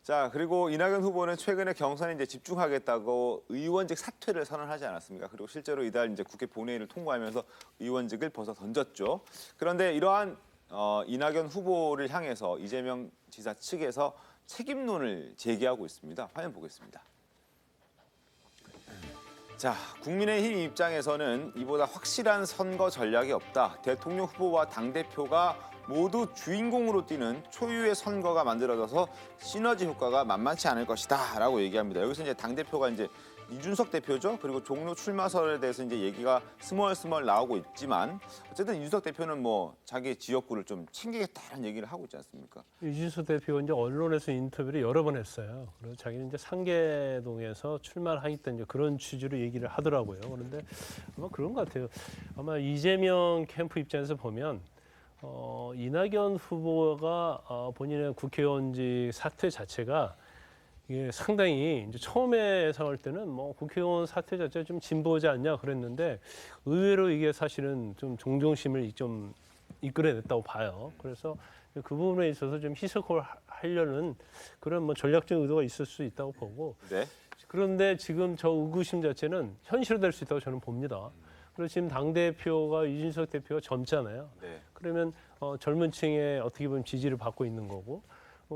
자, 그리고 이낙연 후보는 최근에 경선에 이제 집중하겠다고 의원직 사퇴를 선언하지 않았습니까? 그리고 실제로 이달 이제 국회 본회의를 통과하면서 의원직을 벗어 던졌죠. 그런데 이러한 이낙연 후보를 향해서 이재명 지사 측에서 책임론을 제기하고 있습니다. 화면 보겠습니다. 자, 국민의힘 입장에서는 이보다 확실한 선거 전략이 없다. 대통령 후보와 당대표가 모두 주인공으로 뛰는 초유의 선거가 만들어져서 시너지 효과가 만만치 않을 것이다 라고 얘기합니다. 여기서 이제 당대표가 이제 이준석 대표죠. 그리고 종로 출마설에 대해서 이제 얘기가 스멀스멀 나오고 있지만 어쨌든 이준석 대표는 뭐 자기 지역구를 좀 챙기겠다는 얘기를 하고 있지 않습니까? 이준석 대표가 이제 언론에서 인터뷰를 여러 번 했어요. 그래서 자기는 이제 상계동에서 출마를 하겠다 이제 그런 취지로 얘기를 하더라고요. 그런데 아마 그런 것 같아요. 아마 이재명 캠프 입장에서 보면 이낙연 후보가 본인의 국회의원직 사퇴 자체가 이게 상당히 이제 처음에 예상할 때는 뭐 국회의원 사퇴 자체가 좀 진보하지 않냐 그랬는데 의외로 이게 사실은 좀 동정심을 좀 이끌어냈다고 봐요. 그래서 그 부분에 있어서 좀 희석을 하려는 그런 뭐 전략적 의도가 있을 수 있다고 보고. 네. 그런데 지금 저 의구심 자체는 현실화될 수 있다고 저는 봅니다. 그리고 지금 당대표가 이준석 대표가 젊잖아요. 네. 그러면 젊은 층에 어떻게 보면 지지를 받고 있는 거고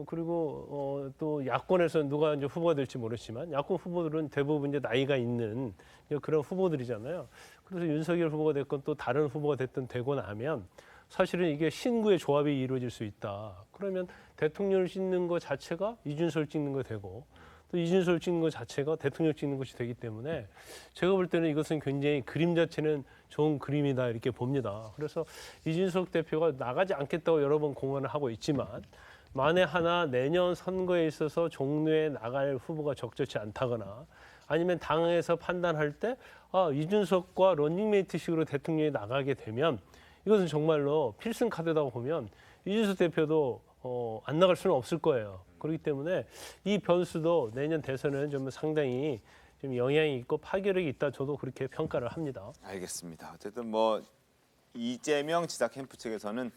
그리고 또 야권에서 누가 이제 후보가 될지 모르지만 야권 후보들은 대부분 이제 나이가 있는 그런 후보들이잖아요. 그래서 윤석열 후보가 됐건 또 다른 후보가 됐든 되고 나면 사실은 이게 신구의 조합이 이루어질 수 있다. 그러면 대통령을 찍는 것 자체가 이준석을 찍는 거 되고 또 이준석을 찍는 것 자체가 대통령을 찍는 것이 되기 때문에 제가 볼 때는 이것은 굉장히 그림 자체는 좋은 그림이다 이렇게 봅니다. 그래서 이준석 대표가 나가지 않겠다고 여러 번 공언을 하고 있지만 만에 하나 내년 선거에 있어서 종로에 나갈 후보가 적절치 않다거나 아니면 당에서 판단할 때 이준석과 런닝메이트식으로 대통령이 나가게 되면 이것은 정말로 필승 카드라고 보면 이준석 대표도 안 나갈 수는 없을 거예요. 그렇기 때문에 이 변수도 내년 대선은 좀 상당히 좀 영향이 있고 파괴력이 있다 저도 그렇게 평가를 합니다. 알겠습니다. 어쨌든 뭐 이재명 지사 캠프 측에서는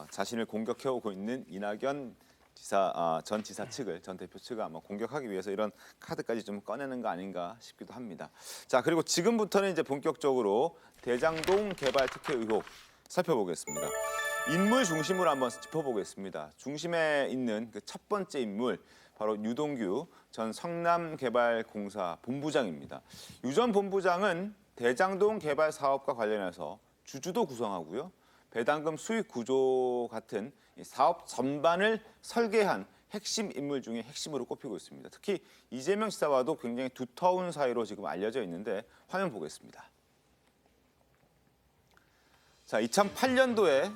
자신을 공격해오고 있는 이낙연 전 지사 측을 전 대표 측을 아마 공격하기 위해서 이런 카드까지 좀 꺼내는 거 아닌가 싶기도 합니다. 자, 그리고 지금부터는 이제 본격적으로 대장동 개발 특혜 의혹 살펴보겠습니다. 인물 중심으로 한번 짚어보겠습니다. 중심에 있는 그 첫 번째 인물 바로 유동규 전 성남개발공사 본부장입니다. 유 전 본부장은 대장동 개발 사업과 관련해서 주주도 구성하고요. 배당금 수익 구조 같은 사업 전반을 설계한 핵심 인물 중에 핵심으로 꼽히고 있습니다. 특히 이재명 지사와도 굉장히 두터운 사이로 지금 알려져 있는데 화면 보겠습니다. 자, 2008년도에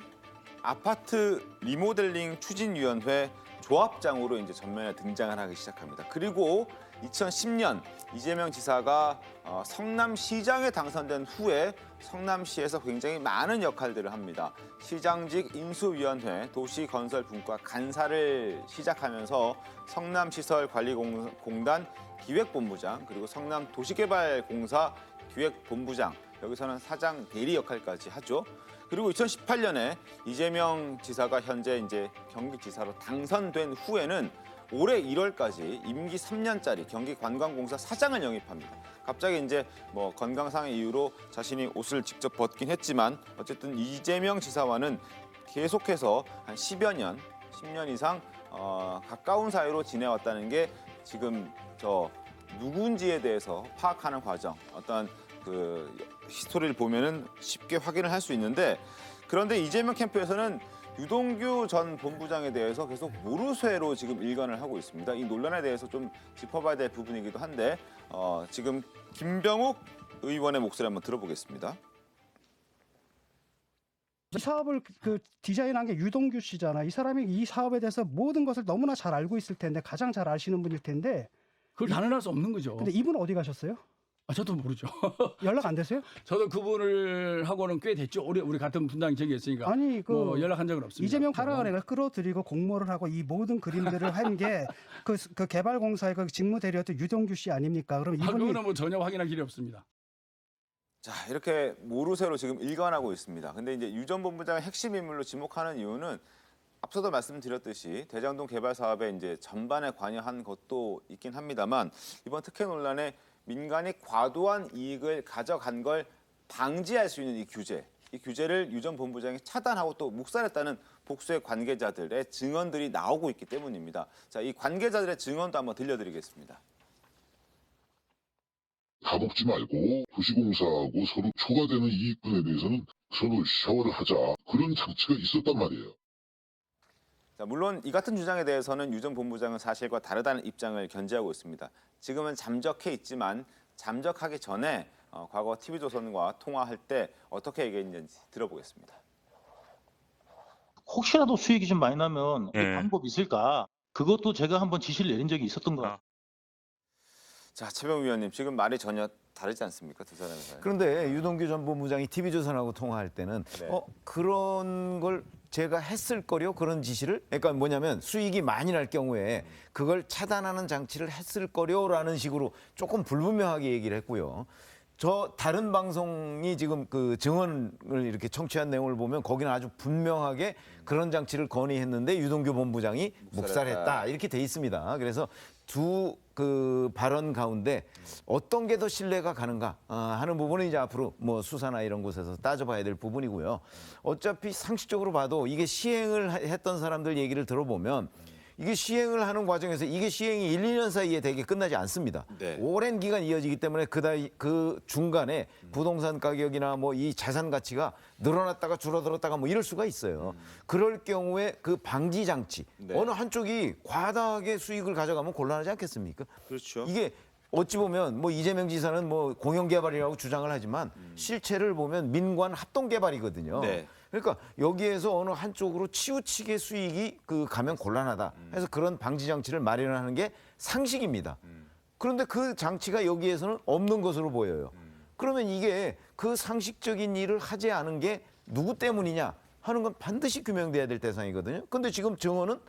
아파트 리모델링 추진위원회 조합장으로 이제 전면에 등장을 하기 시작합니다. 그리고 2010년 이재명 지사가 성남시장에 당선된 후에 성남시에서 굉장히 많은 역할들을 합니다. 시장직 인수위원회, 도시건설분과 간사를 시작하면서 성남시설관리공단 기획본부장, 그리고 성남도시개발공사 기획본부장, 여기서는 사장 대리 역할까지 하죠. 그리고 2018년에 이재명 지사가 현재 이제 경기지사로 당선된 후에는 올해 1월까지 임기 3년짜리 경기관광공사 사장을 영입합니다. 갑자기 이제 뭐 건강상의 이유로 자신이 옷을 직접 벗긴 했지만 어쨌든 이재명 지사와는 계속해서 한 10여 년 이상 가까운 사이로 지내왔다는 게 지금 저 누군지에 대해서 파악하는 과정, 어떤 그 히스토리를 보면은 쉽게 확인을 할 수 있는데, 그런데 이재명 캠프에서는 유동규 전 본부장에 대해서 계속 모르쇠로 지금 일관을 하고 있습니다. 이 논란에 대해서 좀 짚어봐야 될 부분이기도 한데 지금 김병욱 의원의 목소리 한번 들어보겠습니다. 이 사업을 디자인한 게 유동규 씨잖아. 이 사람이 이 사업에 대해서 모든 것을 너무나 잘 알고 있을 텐데, 가장 잘 아시는 분일 텐데. 그걸 단언할 수 없는 거죠. 근데 이분 어디 가셨어요? 저도 모르죠. 연락 안 되세요? 저도 그분을 하고는 꽤 됐죠. 우리 같은 분당 저기 있으니까. 아니 뭐 연락한 적은 없습니다. 이재명 발언을 끌어들이고 공모를 하고 이 모든 그림들을 한 게 그 개발공사의 그 직무대리였던 유동규 씨 아닙니까? 그럼 이분이 그거는 뭐 전혀 확인할 길이 없습니다. 자, 이렇게 모르쇠로 지금 일관하고 있습니다. 근데 이제 유 전 본부장의 핵심 인물로 지목하는 이유는 앞서도 말씀드렸듯이 대장동 개발 사업에 이제 전반에 관여한 것도 있긴 합니다만 이번 특혜 논란에 민간이 과도한 이익을 가져간 걸 방지할 수 있는 이 규제를 유 전 본부장이 차단하고 또 묵살했다는 복수의 관계자들의 증언들이 나오고 있기 때문입니다. 자, 이 관계자들의 증언도 한번 들려드리겠습니다. 가먹지 말고 도시공사하고 서로 초과되는 이익분에 대해서는 서로 샤워를 하자. 그런 장치가 있었단 말이에요. 자, 물론 이 같은 주장에 대해서는 유 전 본부장은 사실과 다르다는 입장을 견지하고 있습니다. 지금은 잠적해 있지만 잠적하기 전에 과거 TV조선과 통화할 때 어떻게 얘기했는지 들어보겠습니다. 혹시라도 수익이 좀 많이 나면 방법이 있을까? 그것도 제가 한번 지시를 내린 적이 있었던 것 같아요. 자, 최병우 위원님, 지금 말이 전혀 다르지 않습니까? 두 사람의 사이. 그런데 유동규 전 본부장이 TV조선하고 통화할 때는 그런 걸 제가 했을 거요 그런 지시를 그러니까 뭐냐면 수익이 많이 날 경우에 그걸 차단하는 장치를 했을 거요라는 식으로 조금 불분명하게 얘기를 했고요. 저 다른 방송이 지금 그 증언을 이렇게 청취한 내용을 보면 거기는 아주 분명하게 그런 장치를 건의했는데 유동규 본부장이 묵살했다 이렇게 돼 있습니다. 그래서 두 그 발언 가운데 어떤 게 더 신뢰가 가는가 하는 부분은 이제 앞으로 뭐 수사나 이런 곳에서 따져봐야 될 부분이고요. 어차피 상식적으로 봐도 이게 시행을 했던 사람들 얘기를 들어보면 이게 시행을 하는 과정에서 이게 시행이 1, 2년 사이에 되게 끝나지 않습니다. 네. 오랜 기간 이어지기 때문에 그 중간에 부동산 가격이나 뭐 이 자산 가치가 늘어났다가 줄어들었다가 뭐 이럴 수가 있어요. 그럴 경우에 그 방지 장치 어느 한쪽이 과다하게 수익을 가져가면 곤란하지 않겠습니까? 그렇죠. 이게 어찌 보면 뭐 이재명 지사는 뭐 공영 개발이라고 주장을 하지만 실체를 보면 민관 합동 개발이거든요. 네. 그러니까 여기에서 어느 한쪽으로 치우치게 수익이 그 가면 곤란하다. 해서 그런 방지 장치를 마련하는 게 상식입니다. 그런데 그 장치가 여기에서는 없는 것으로 보여요. 그러면 이게 그 상식적인 일을 하지 않은 게 누구 때문이냐 하는 건 반드시 규명돼야 될 대상이거든요. 그런데 지금 증언은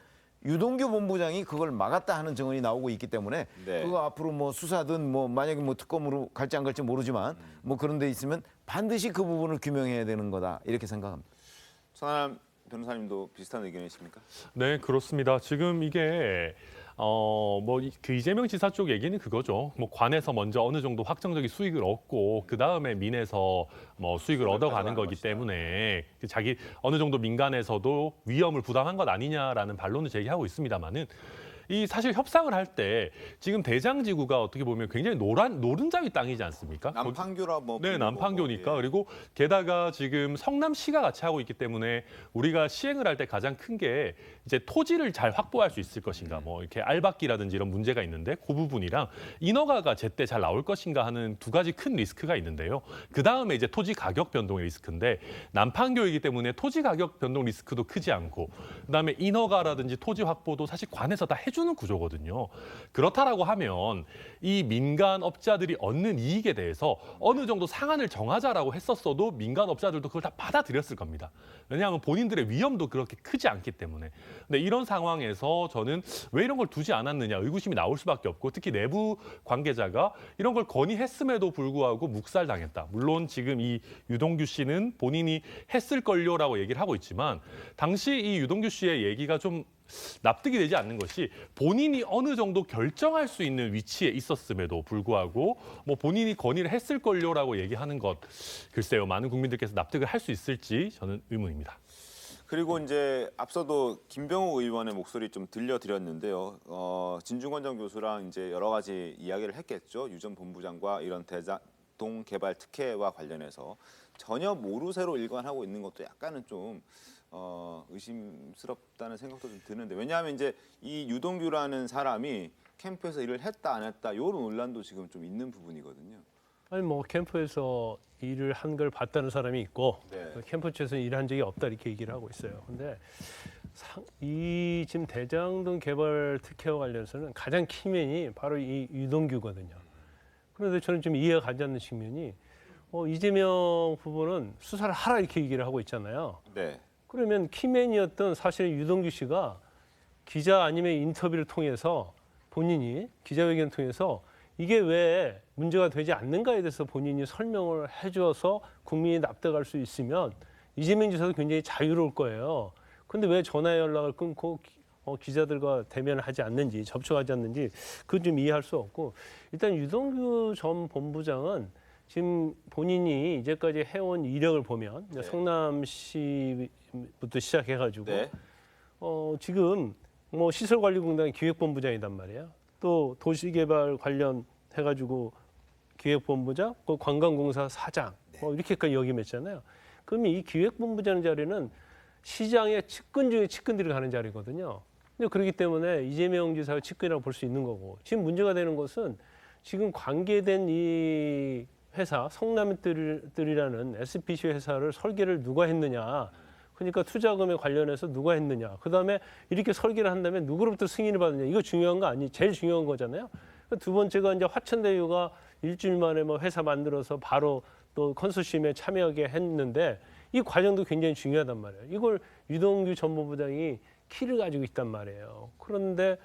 유동규 본부장이 그걸 막았다 하는 증언이 나오고 있기 때문에 그거 앞으로 뭐 수사든 뭐 만약에 뭐 특검으로 갈지 안 갈지 모르지만 뭐 그런 데 있으면 반드시 그 부분을 규명해야 되는 거다 이렇게 생각합니다. 손아람 변호사님도 비슷한 의견이십니까? 네, 그렇습니다. 지금 이게 뭐 그 이재명 지사 쪽 얘기는 그거죠. 뭐 관에서 먼저 어느 정도 확정적인 수익을 얻고 그 다음에 민에서 뭐 수익을 얻어가는 거기 때문에 자기 어느 정도 민간에서도 위험을 부담한 것 아니냐라는 반론을 제기하고 있습니다만은. 이 사실 협상을 할 때 지금 대장지구가 어떻게 보면 굉장히 노른자위 땅이지 않습니까? 남판교라 뭐. 네, 남판교니까. 그리고 게다가 지금 성남시가 같이 하고 있기 때문에 우리가 시행을 할 때 가장 큰 게 이제 토지를 잘 확보할 수 있을 것인가, 뭐 이렇게 알박기라든지 이런 문제가 있는데 그 부분이랑 인허가가 제때 잘 나올 것인가 하는 두 가지 큰 리스크가 있는데요. 그 다음에 이제 토지 가격 변동의 리스크인데 남판교이기 때문에 토지 가격 변동 리스크도 크지 않고 그다음에 인허가라든지 토지 확보도 사실 관에서 다 해주는 구조거든요. 그렇다라고 하면 이 민간 업자들이 얻는 이익에 대해서 어느 정도 상한을 정하자라고 했었어도 민간 업자들도 그걸 다 받아들였을 겁니다. 왜냐하면 본인들의 위험도 그렇게 크지 않기 때문에. 근데 이런 상황에서 저는 왜 이런 걸 두지 않았느냐 의구심이 나올 수밖에 없고 특히 내부 관계자가 이런 걸 건의했음에도 불구하고 묵살당했다. 물론 지금 이 유동규 씨는 본인이 했을걸요라고 얘기를 하고 있지만 당시 이 유동규 씨의 얘기가 좀 납득이 되지 않는 것이 본인이 어느 정도 결정할 수 있는 위치에 있었음에도 불구하고 뭐 본인이 건의를 했을걸요라고 얘기하는 것 글쎄요. 많은 국민들께서 납득을 할 수 있을지 저는 의문입니다. 그리고 이제 앞서도 김병호 의원의 목소리 좀 들려드렸는데요. 진중권 전 교수랑 이제 여러 가지 이야기를 했겠죠. 유 전 본부장과 이런 대장동 개발 특혜와 관련해서 전혀 모르쇠로 일관하고 있는 것도 약간은 좀 의심스럽다는 생각도 좀 드는데 왜냐하면 이제 이 유동규라는 사람이 캠프에서 일을 했다 안 했다 이런 논란도 지금 좀 있는 부분이거든요. 아니 뭐 캠프에서 일을 한 걸 봤다는 사람이 있고 캠프 측에서 일한 적이 없다 이렇게 얘기를 하고 있어요. 근데 이 지금 대장동 개발 특혜와 관련해서는 가장 키맨이 바로 이 유동규거든요. 그런데 저는 좀 이해가 가지 않는 측면이 이재명 후보는 수사를 하라 이렇게 얘기를 하고 있잖아요. 네. 그러면 키맨이었던 사실 유동규 씨가 기자 아니면 인터뷰를 통해서 본인이 기자회견을 통해서 이게 왜 문제가 되지 않는가에 대해서 본인이 설명을 해줘서 국민이 납득할 수 있으면 이재명 지사도 굉장히 자유로울 거예요. 근데 왜 전화 연락을 끊고 기자들과 대면을 하지 않는지, 접촉하지 않는지 그건 좀 이해할 수 없고, 일단 유동규 전 본부장은 지금 본인이 이제까지 해온 이력을 보면 성남시부터 시작해가지고 지금 뭐 시설관리공단 기획본부장이단 말이에요. 또 도시개발 관련해가지고 기획본부장, 그 관광공사 사장 이렇게까지 역임했잖아요. 그러면 이 기획본부장 자리는 시장의 측근 중에 측근들이 가는 자리거든요. 근데 그렇기 때문에 이재명 지사가 측근이라고 볼 수 있는 거고, 지금 문제가 되는 것은 지금 관계된 이 회사 성남뜰이라는 SPC 회사를 설계를 누가 했느냐. 그러니까 투자금에 관련해서 누가 했느냐. 그다음에 이렇게 설계를 한다면 누구로부터 승인을 받느냐. 이거 중요한 거 아니? 제일 중요한 거잖아요. 두 번째가 이제 화천대유가 일주일 만에 뭐 회사 만들어서 바로 또 컨소시엄에 참여하게 했는데 이 과정도 굉장히 중요하단 말이에요. 이걸 유동규 전 본부장이 키를 가지고 있단 말이에요. 그런데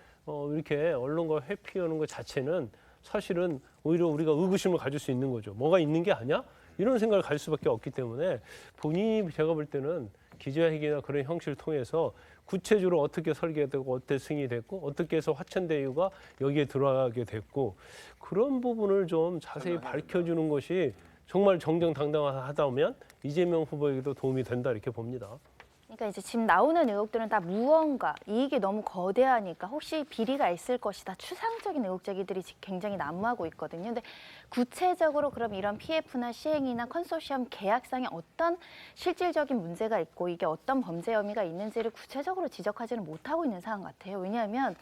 이렇게 언론과 회피하는 것 자체는 사실은 오히려 우리가 의구심을 가질 수 있는 거죠. 뭐가 있는 게 아니야? 이런 생각을 가질 수밖에 없기 때문에 본인이 제가 볼 때는 기자회견이나 그런 형식을 통해서 구체적으로 어떻게 설계되고 어떻게 승인이 됐고 어떻게 해서 화천대유가 여기에 들어가게 됐고 그런 부분을 좀 자세히 밝혀주는 것이 정말 정정당당하다면 이재명 후보에게도 도움이 된다 이렇게 봅니다. 그러니까 이제 지금 나오는 의혹들은 다 무언가 이익이 너무 거대하니까 혹시 비리가 있을 것이다 추상적인 의혹 제기들이 굉장히 난무하고 있거든요. 근데 구체적으로 그럼 이런 PF나 시행이나 컨소시엄 계약상에 어떤 실질적인 문제가 있고 이게 어떤 범죄 혐의가 있는지를 구체적으로 지적하지는 못하고 있는 상황 같아요. 왜냐하면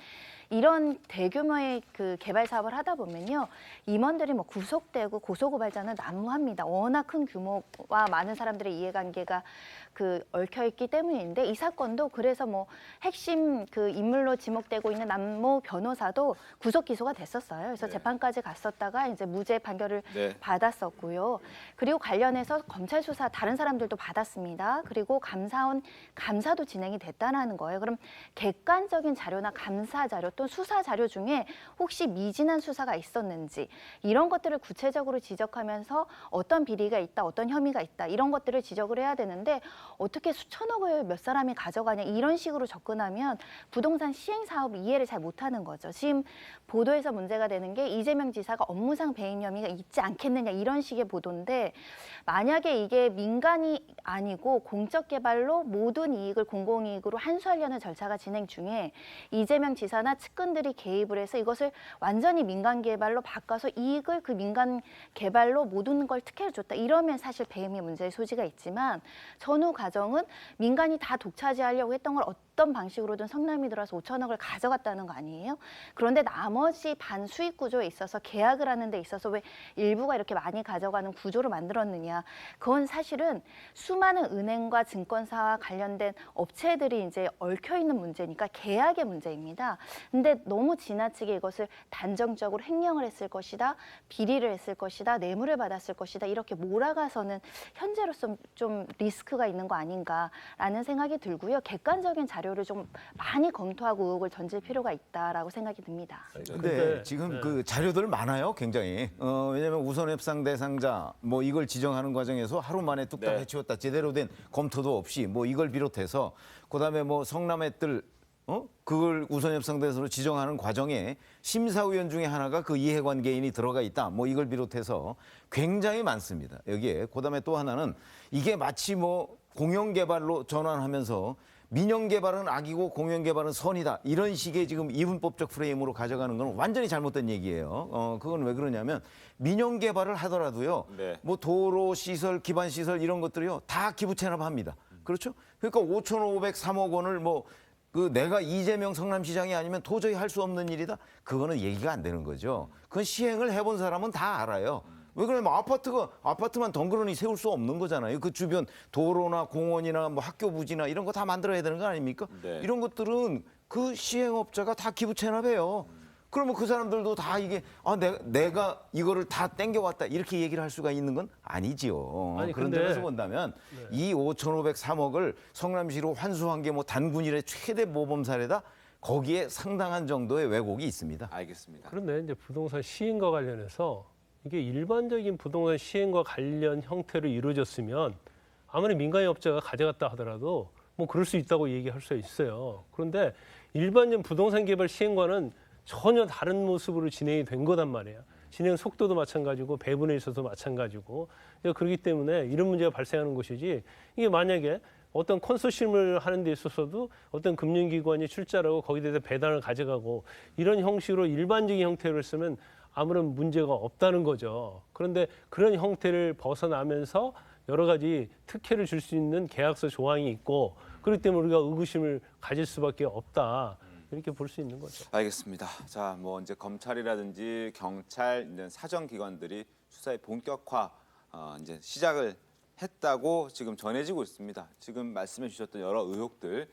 이런 대규모의 그 개발 사업을 하다 보면요. 임원들이 뭐 구속되고 고소고발자는 난무합니다. 워낙 큰 규모와 많은 사람들의 이해관계가 그 얽혀있기 때문인데 이 사건도 그래서 뭐 핵심 그 인물로 지목되고 있는 남모 변호사도 구속 기소가 됐었어요. 그래서 재판까지 갔었다가 이제 무죄 판결을 받았었고요. 그리고 관련해서 검찰 수사 다른 사람들도 받았습니다. 그리고 감사원 감사도 진행이 됐다는 거예요. 그럼 객관적인 자료나 감사 자료 또 수사 자료 중에 혹시 미진한 수사가 있었는지 이런 것들을 구체적으로 지적하면서 어떤 비리가 있다, 어떤 혐의가 있다 이런 것들을 지적을 해야 되는데 어떻게 수천억을 몇 사람이 가져가냐 이런 식으로 접근하면 부동산 시행 사업 이해를 잘 못하는 거죠. 지금 보도에서 문제가 되는 게 이재명 지사가 업무상 배임 혐의가 있지 않겠느냐 이런 식의 보도인데 만약에 이게 민간이 아니고 공적 개발로 모든 이익을 공공이익으로 환수하려는 절차가 진행 중에 이재명 지사나 측근들이 개입을 해서 이것을 완전히 민간 개발로 바꿔서 이익을 그 민간 개발로 모든 걸 특혜를 줬다. 이러면 사실 배임의 문제의 소지가 있지만 전후 과정은 민간이 다 독차지하려고 했던 걸 어떤 방식으로든 성남이 들어와서 5천억을 가져갔다는 거 아니에요? 그런데 나머지 반수익 구조에 있어서 계약을 하는 데 있어서 왜 일부가 이렇게 많이 가져가는 구조를 만들었느냐. 그건 사실은 수많은 은행과 증권사와 관련된 업체들이 이제 얽혀있는 문제니까 계약의 문제입니다. 근데 너무 지나치게 이것을 단정적으로 횡령을 했을 것이다, 비리를 했을 것이다, 뇌물을 받았을 것이다 이렇게 몰아가서는 현재로서 좀 리스크가 있는 거 아닌가라는 생각이 들고요. 객관적인 자료를 좀 많이 검토하고 의혹을 던질 필요가 있다라고 생각이 듭니다. 근데 지금 그 자료들 많아요, 굉장히. 왜냐하면 우선 협상 대상자 뭐 이걸 지정하는 과정에서 하루 만에 뚝딱 해치웠다. 제대로 된 검토도 없이 뭐 이걸 비롯해서 그다음에 뭐 성남의 뜰 그걸 우선협상대에서 지정하는 과정에 심사위원 중에 하나가 그 이해관계인이 들어가 있다. 뭐 이걸 비롯해서 굉장히 많습니다. 여기에. 그다음에 또 하나는 이게 마치 뭐 공영개발로 전환하면서 민영개발은 악이고 공영개발은 선이다. 이런 식의 지금 이분법적 프레임으로 가져가는 건 완전히 잘못된 얘기예요. 그건 왜 그러냐면 민영개발을 하더라도요. 뭐 도로, 시설, 기반시설 이런 것들이요. 다 기부 체납합니다. 그렇죠? 그러니까 5,503억 원을 뭐 그 내가 이재명 성남시장이 아니면 도저히 할 수 없는 일이다? 그거는 얘기가 안 되는 거죠. 그건 시행을 해본 사람은 다 알아요. 왜 그러냐면 아파트만 덩그러니 세울 수 없는 거잖아요. 그 주변 도로나 공원이나 뭐 학교 부지나 이런 거 다 만들어야 되는 거 아닙니까? 이런 것들은 그 시행업자가 다 기부 체납해요. 그러면 그 사람들도 다 이게 내가 이거를 다 땡겨왔다 이렇게 얘기를 할 수가 있는 건 아니지요. 그런 점에서 본다면 이 5,503억을 성남시로 환수한 게 뭐 단군일의 최대 모범 사례다. 거기에 상당한 정도의 왜곡이 있습니다. 알겠습니다. 그런데 이제 부동산 시행과 관련해서 이게 일반적인 부동산 시행과 관련 형태로 이루어졌으면 아무리 민간업자가 가져갔다 하더라도 뭐 그럴 수 있다고 얘기할 수 있어요. 그런데 일반적 부동산 개발 시행과는 전혀 다른 모습으로 진행이 된 거단 말이에요. 진행 속도도 마찬가지고 배분에 있어서 마찬가지고 그렇기 때문에 이런 문제가 발생하는 것이지 이게 만약에 어떤 컨소시엄을 하는 데 있어서도 어떤 금융기관이 출자하고 거기에 대해서 배당을 가져가고 이런 형식으로 일반적인 형태로 쓰면 아무런 문제가 없다는 거죠. 그런데 그런 형태를 벗어나면서 여러 가지 특혜를 줄 수 있는 계약서 조항이 있고 그렇기 때문에 우리가 의구심을 가질 수밖에 없다. 이렇게 볼 수 있는 거죠. 알겠습니다. 자, 뭐 이제 검찰이라든지 경찰, 이제 사정기관들이 수사의 본격화 이제 시작을 했다고 지금 전해지고 있습니다. 지금 말씀해 주셨던 여러 의혹들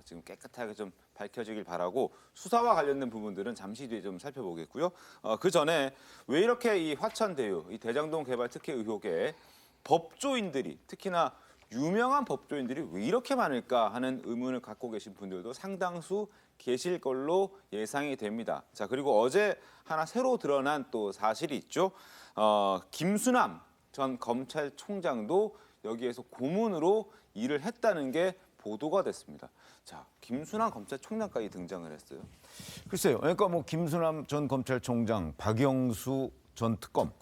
지금 깨끗하게 좀 밝혀지길 바라고 수사와 관련된 부분들은 잠시 뒤에 좀 살펴보겠고요. 그 전에 왜 이렇게 이 화천대유, 이 대장동 개발 특혜 의혹에 법조인들이 특히나 유명한 법조인들이 왜 이렇게 많을까 하는 의문을 갖고 계신 분들도 상당수 계실 걸로 예상이 됩니다. 자, 그리고 어제 하나 새로 드러난 또 사실이 있죠. 김수남 전 검찰총장도 여기에서 고문으로 일을 했다는 게 보도가 됐습니다. 자, 김수남 검찰총장까지 등장을 했어요. 글쎄요. 그러니까 뭐 김수남 전 검찰총장, 박영수 전 특검,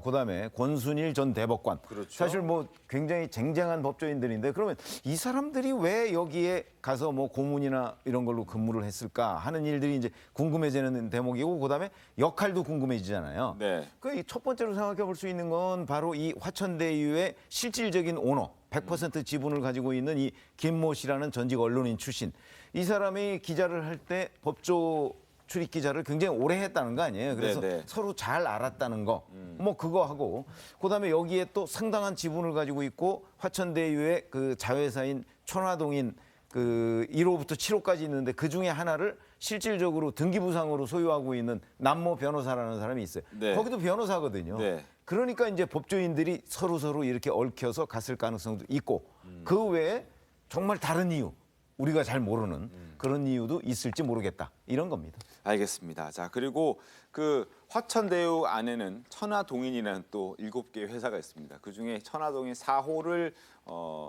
그다음에 권순일 전 대법관. 그렇죠. 사실 뭐 굉장히 쟁쟁한 법조인들인데 그러면 이 사람들이 왜 여기에 가서 뭐 고문이나 이런 걸로 근무를 했을까 하는 일들이 이제 궁금해지는 대목이고 그다음에 역할도 궁금해지잖아요. 네. 그 첫 번째로 생각해 볼 수 있는 건 바로 이 화천대유의 실질적인 오너, 100% 지분을 가지고 있는 이 김모 씨라는 전직 언론인 출신. 이 사람이 기자를 할 때 법조 출입 기자를 굉장히 오래 했다는 거 아니에요. 그래서 네네. 서로 잘 알았다는 거, 뭐 그거 하고 그다음에 여기에 또 상당한 지분을 가지고 있고 화천대유의 그 자회사인 천화동인 그 1호부터 7호까지 있는데 그 중에 하나를 실질적으로 등기부상으로 소유하고 있는 남모 변호사라는 사람이 있어요. 네. 거기도 변호사거든요. 네. 그러니까 이제 법조인들이 서로 이렇게 얽혀서 갔을 가능성도 있고 그 외에 정말 다른 이유. 우리가 잘 모르는 그런 이유도 있을지 모르겠다. 이런 겁니다. 알겠습니다. 자, 그리고 그 화천대유 안에는 천화동인이라는 또 7개의 회사가 있습니다. 그중에 천화동인 4호를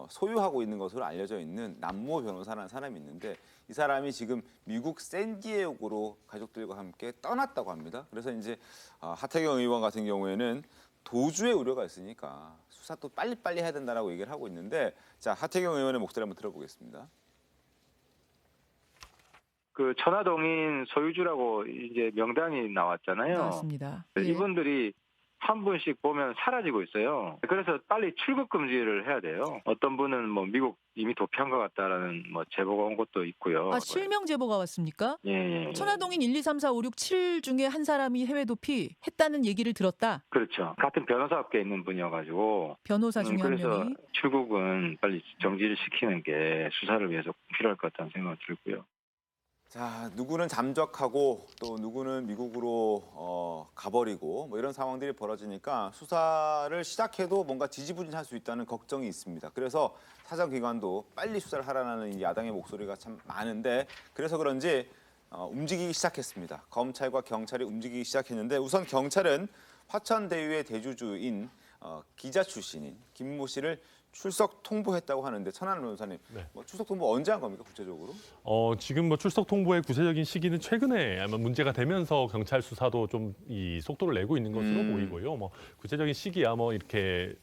소유하고 있는 것으로 알려져 있는 남모 변호사라는 사람이 있는데 이 사람이 지금 미국 샌디에고로 가족들과 함께 떠났다고 합니다. 그래서 이제 하태경 의원 같은 경우에는 도주의 우려가 있으니까 수사 또 빨리빨리 해야 된다라고 얘기를 하고 있는데 자, 하태경 의원의 목소리 한번 들어보겠습니다. 그 천화동인 소유주라고 이제 명단이 나왔잖아요. 맞습니다. 이분들이 한 분씩 보면 사라지고 있어요. 그래서 빨리 출국 금지를 해야 돼요. 어떤 분은 뭐 미국 이미 도피한 것 같다라는 뭐 제보가 온 것도 있고요. 아, 실명 제보가 왔습니까? 예. 천화동인 1, 2, 3, 4, 5, 6, 7 중에 한 사람이 해외 도피했다는 얘기를 들었다. 그렇죠. 같은 변호사 업계에 있는 분이어가지고 변호사 중에 한 그래서 명이. 출국은 빨리 정지를 시키는 게 수사를 위해서 필요할 것 같다는 생각이 들고요. 자, 누구는 잠적하고 또 누구는 미국으로 가버리고 뭐 이런 상황들이 벌어지니까 수사를 시작해도 뭔가 지지부진할 수 있다는 걱정이 있습니다. 그래서 사정기관도 빨리 수사를 하라는 야당의 목소리가 참 많은데 그래서 그런지 움직이기 시작했습니다. 검찰과 경찰이 움직이기 시작했는데 우선 경찰은 화천대유의 대주주인 기자 출신인 김모 씨를 출석 통보했다고 하는데 천안 변호사님, 네. 뭐 출석 통보 언제 한 겁니까 구체적으로? 지금 뭐 출석 통보의 구체적인 시기는 최근에 아마 문제가 되면서 경찰 수사도 좀 이 속도를 내고 있는 것으로 보이고요. 뭐 구체적인 시기야 뭐 이렇게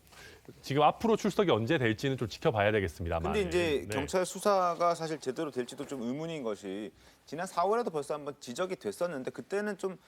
지금 앞으로 출석이 언제 될지는 좀 지켜봐야 되겠습니다만. 근데 이제 네. 경찰 수사가 사실 제대로 될지도 좀 의문인 것이 지난 4월에도 벌써 한번 지적이 됐었는데 그때는 좀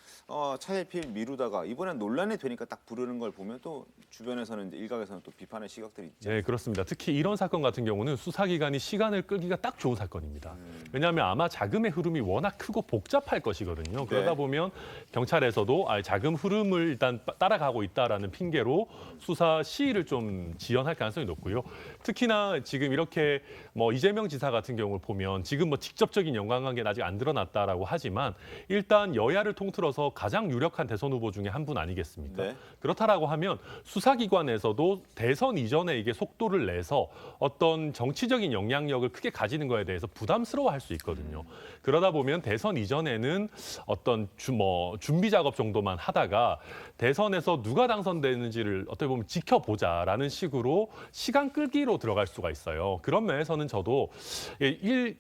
차일피일 미루다가 이번엔 논란이 되니까 딱 부르는 걸 보면 또 주변에서는 이제 일각에서는 또 비판의 시각들이 있죠. 네, 그렇습니다. 특히 이런 사건 같은 경우는 수사기관이 시간을 끌기가 딱 좋은 사건입니다. 왜냐하면 아마 자금의 흐름이 워낙 크고 복잡할 것이거든요. 그러다 네. 보면 경찰에서도 자금 흐름을 일단 따라가고 있다라는 핑계로 수사 시일을 좀 지연할 가능성이 높고요. 특히나 지금 이렇게 뭐 이재명 지사 같은 경우를 보면 지금 뭐 직접적인 연관관계는 아직 안 드러났다라고 하지만 일단 여야를 통틀어서 가장 유력한 대선 후보 중에 한 분 아니겠습니까? 네. 그렇다라고 하면 수사기관에서도 대선 이전에 이게 속도를 내서 어떤 정치적인 영향력을 크게 가지는 거에 대해서 부담스러워할 수 있거든요. 그러다 보면 대선 이전에는 어떤 준비 작업 정도만 하다가 대선에서 누가 당선되는지를 어떻게 보면 지켜보자라는 라는 식으로 시간 끌기로 들어갈 수가 있어요. 그런 면에서는 저도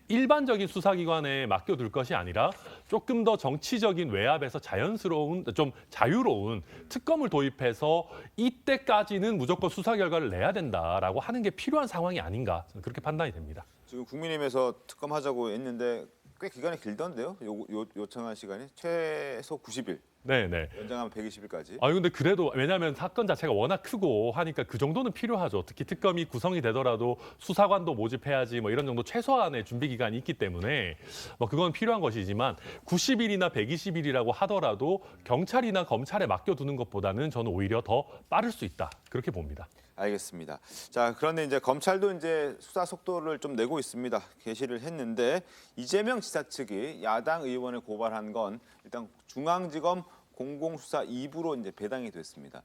일반적인 수사기관에 맡겨둘 것이 아니라 조금 더 정치적인 외압에서 자연스러운, 좀 자유로운 특검을 도입해서 이때까지는 무조건 수사 결과를 내야 된다라고 하는 게 필요한 상황이 아닌가, 저는 그렇게 판단이 됩니다. 지금 국민의힘에서 특검하자고 했는데 꽤 기간이 길던데요? 요청한 시간이 최소 90일. 네네. 연장하면 120일까지. 근데 그래도 왜냐하면 사건 자체가 워낙 크고 하니까 그 정도는 필요하죠. 특히 특검이 구성이 되더라도 수사관도 모집해야지 뭐 이런 정도 최소한의 준비 기간이 있기 때문에 뭐 그건 필요한 것이지만 90일이나 120일이라고 하더라도 경찰이나 검찰에 맡겨두는 것보다는 저는 오히려 더 빠를 수 있다. 그렇게 봅니다. 알겠습니다. 자, 그런데 이제 검찰도 이제 수사 속도를 좀 내고 있습니다. 게시를 했는데 이재명 지사 측이 야당 의원을 고발한 건 일단 중앙지검 공공수사 2부로 이제 배당이 됐습니다.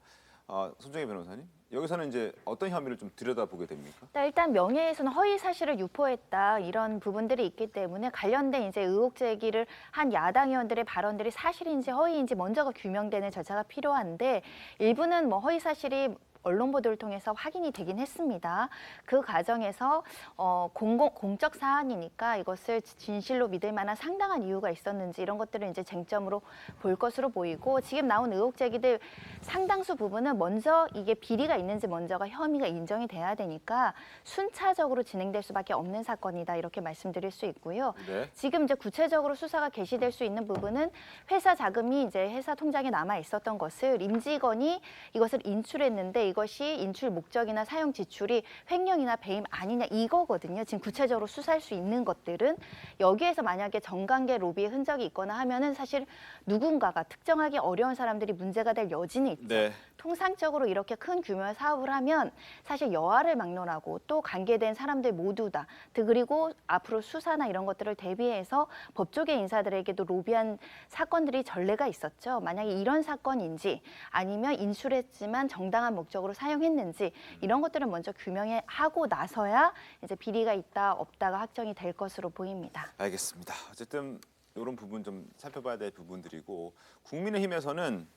손정혜 변호사님, 여기서는 이제 어떤 혐의를 좀 들여다보게 됩니까? 일단 명예훼손 허위 사실을 유포했다 이런 부분들이 있기 때문에 관련된 이제 의혹 제기를 한 야당 의원들의 발언들이 사실인지 허위인지 먼저가 규명되는 절차가 필요한데 일부는 뭐 허위 사실이 언론 보도를 통해서 확인이 되긴 했습니다. 그 과정에서 공적 사안이니까 이것을 진실로 믿을 만한 상당한 이유가 있었는지 이런 것들을 이제 쟁점으로 볼 것으로 보이고 지금 나온 의혹 제기들 상당수 부분은 먼저 이게 비리가 있는지 먼저가 혐의가 인정이 돼야 되니까 순차적으로 진행될 수밖에 없는 사건이다 이렇게 말씀드릴 수 있고요. 네. 지금 이제 구체적으로 수사가 개시될 수 있는 부분은 회사 자금이 이제 회사 통장에 남아 있었던 것을 임직원이 이것을 인출했는데 이것이 인출 목적이나 사용 지출이 횡령이나 배임 아니냐 이거거든요. 지금 구체적으로 수사할 수 있는 것들은 여기에서 만약에 정관계 로비의 흔적이 있거나 하면은 사실 누군가가 특정하기 어려운 사람들이 문제가 될 여지는 있죠. 네. 통상적으로 이렇게 큰 규모의 사업을 하면 사실 여하를 막론하고 또 관계된 사람들 모두 다 그리고 앞으로 수사나 이런 것들을 대비해서 법조계 인사들에게도 로비한 사건들이 전례가 있었죠. 만약에 이런 사건인지 아니면 인출했지만 정당한 목적으로 사용했는지 이런 것들을 먼저 규명하고 나서야 이제 비리가 있다 없다가 확정이 될 것으로 보입니다. 알겠습니다. 어쨌든 이런 부분 좀 살펴봐야 될 부분들이고 국민의힘에서는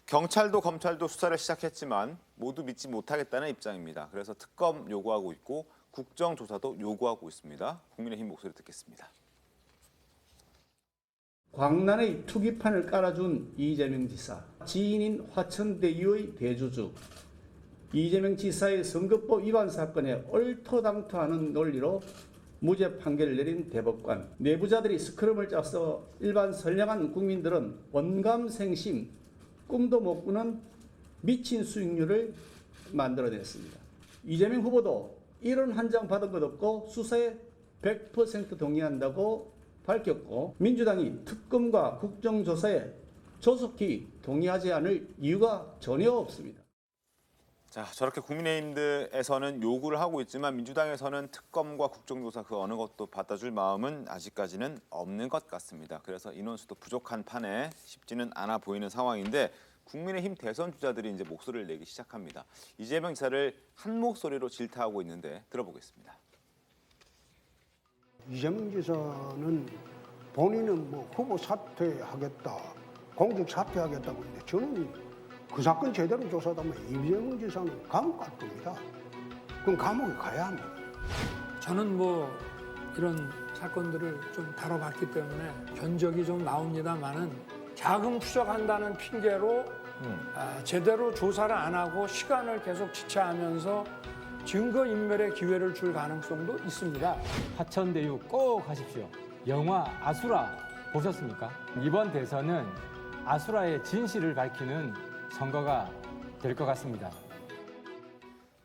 경찰도 검찰도 수사를 시작했지만 모두 믿지 못하겠다는 입장입니다. 그래서 특검 요구하고 있고 국정조사도 요구하고 있습니다. 국민의힘 목소리 듣겠습니다. 광란의 투기판을 깔아준 이재명 지사, 지인인 화천대유의 대주주, 이재명 지사의 선거법 위반 사건에 얼토당토하는 논리로 무죄 판결을 내린 대법관, 내부자들이 스크럼을 짜서 일반 선량한 국민들은 원감생심, 꿈도 못 꾸는 미친 수익률을 만들어냈습니다. 이재명 후보도 1원 한 장 받은 것 없고 수사에 100% 동의한다고 밝혔고 민주당이 특검과 국정조사에 조속히 동의하지 않을 이유가 전혀 없습니다. 자, 저렇게 국민의힘에서는 요구를 하고 있지만 민주당에서는 특검과 국정조사 그 어느 것도 받아줄 마음은 아직까지는 없는 것 같습니다. 그래서 인원수도 부족한 판에 쉽지는 않아 보이는 상황인데 국민의힘 대선 주자들이 이제 목소리를 내기 시작합니다. 이재명 지사를 한 목소리로 질타하고 있는데 들어보겠습니다. 이재명 지사는 본인은 뭐 후보 사퇴하겠다, 공직 사퇴하겠다고 했는데 저는 그 사건 제대로 조사하면 이재명 지사는 감옥 갈 겁니다. 그럼 감옥에 가야 합니다. 저는 뭐 이런 사건들을 좀 다뤄봤기 때문에 견적이 좀 나옵니다만은 자금 추적한다는 핑계로 제대로 조사를 안 하고 시간을 계속 지체하면서 증거인멸의 기회를 줄 가능성도 있습니다. 화천대유 꼭 가십시오. 영화 아수라 보셨습니까? 이번 대선은 아수라의 진실을 밝히는 선거가 될 것 같습니다.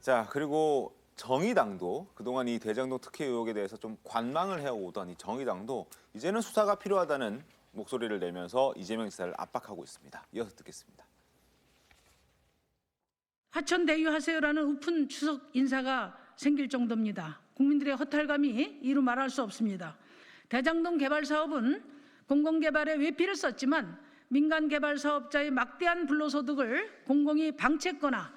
자, 그리고 정의당도 그동안 이 대장동 특혜 의혹에 대해서 좀 관망을 해오던 이 정의당도 이제는 수사가 필요하다는 목소리를 내면서 이재명 지사를 압박하고 있습니다. 이어서 듣겠습니다. 화천대유 하세요라는 우픈 추석 인사가 생길 정도입니다. 국민들의 허탈감이 이루 말할 수 없습니다. 대장동 개발 사업은 공공개발에 외피를 썼지만 민간 개발 사업자의 막대한 불로소득을 공공이 방치했거나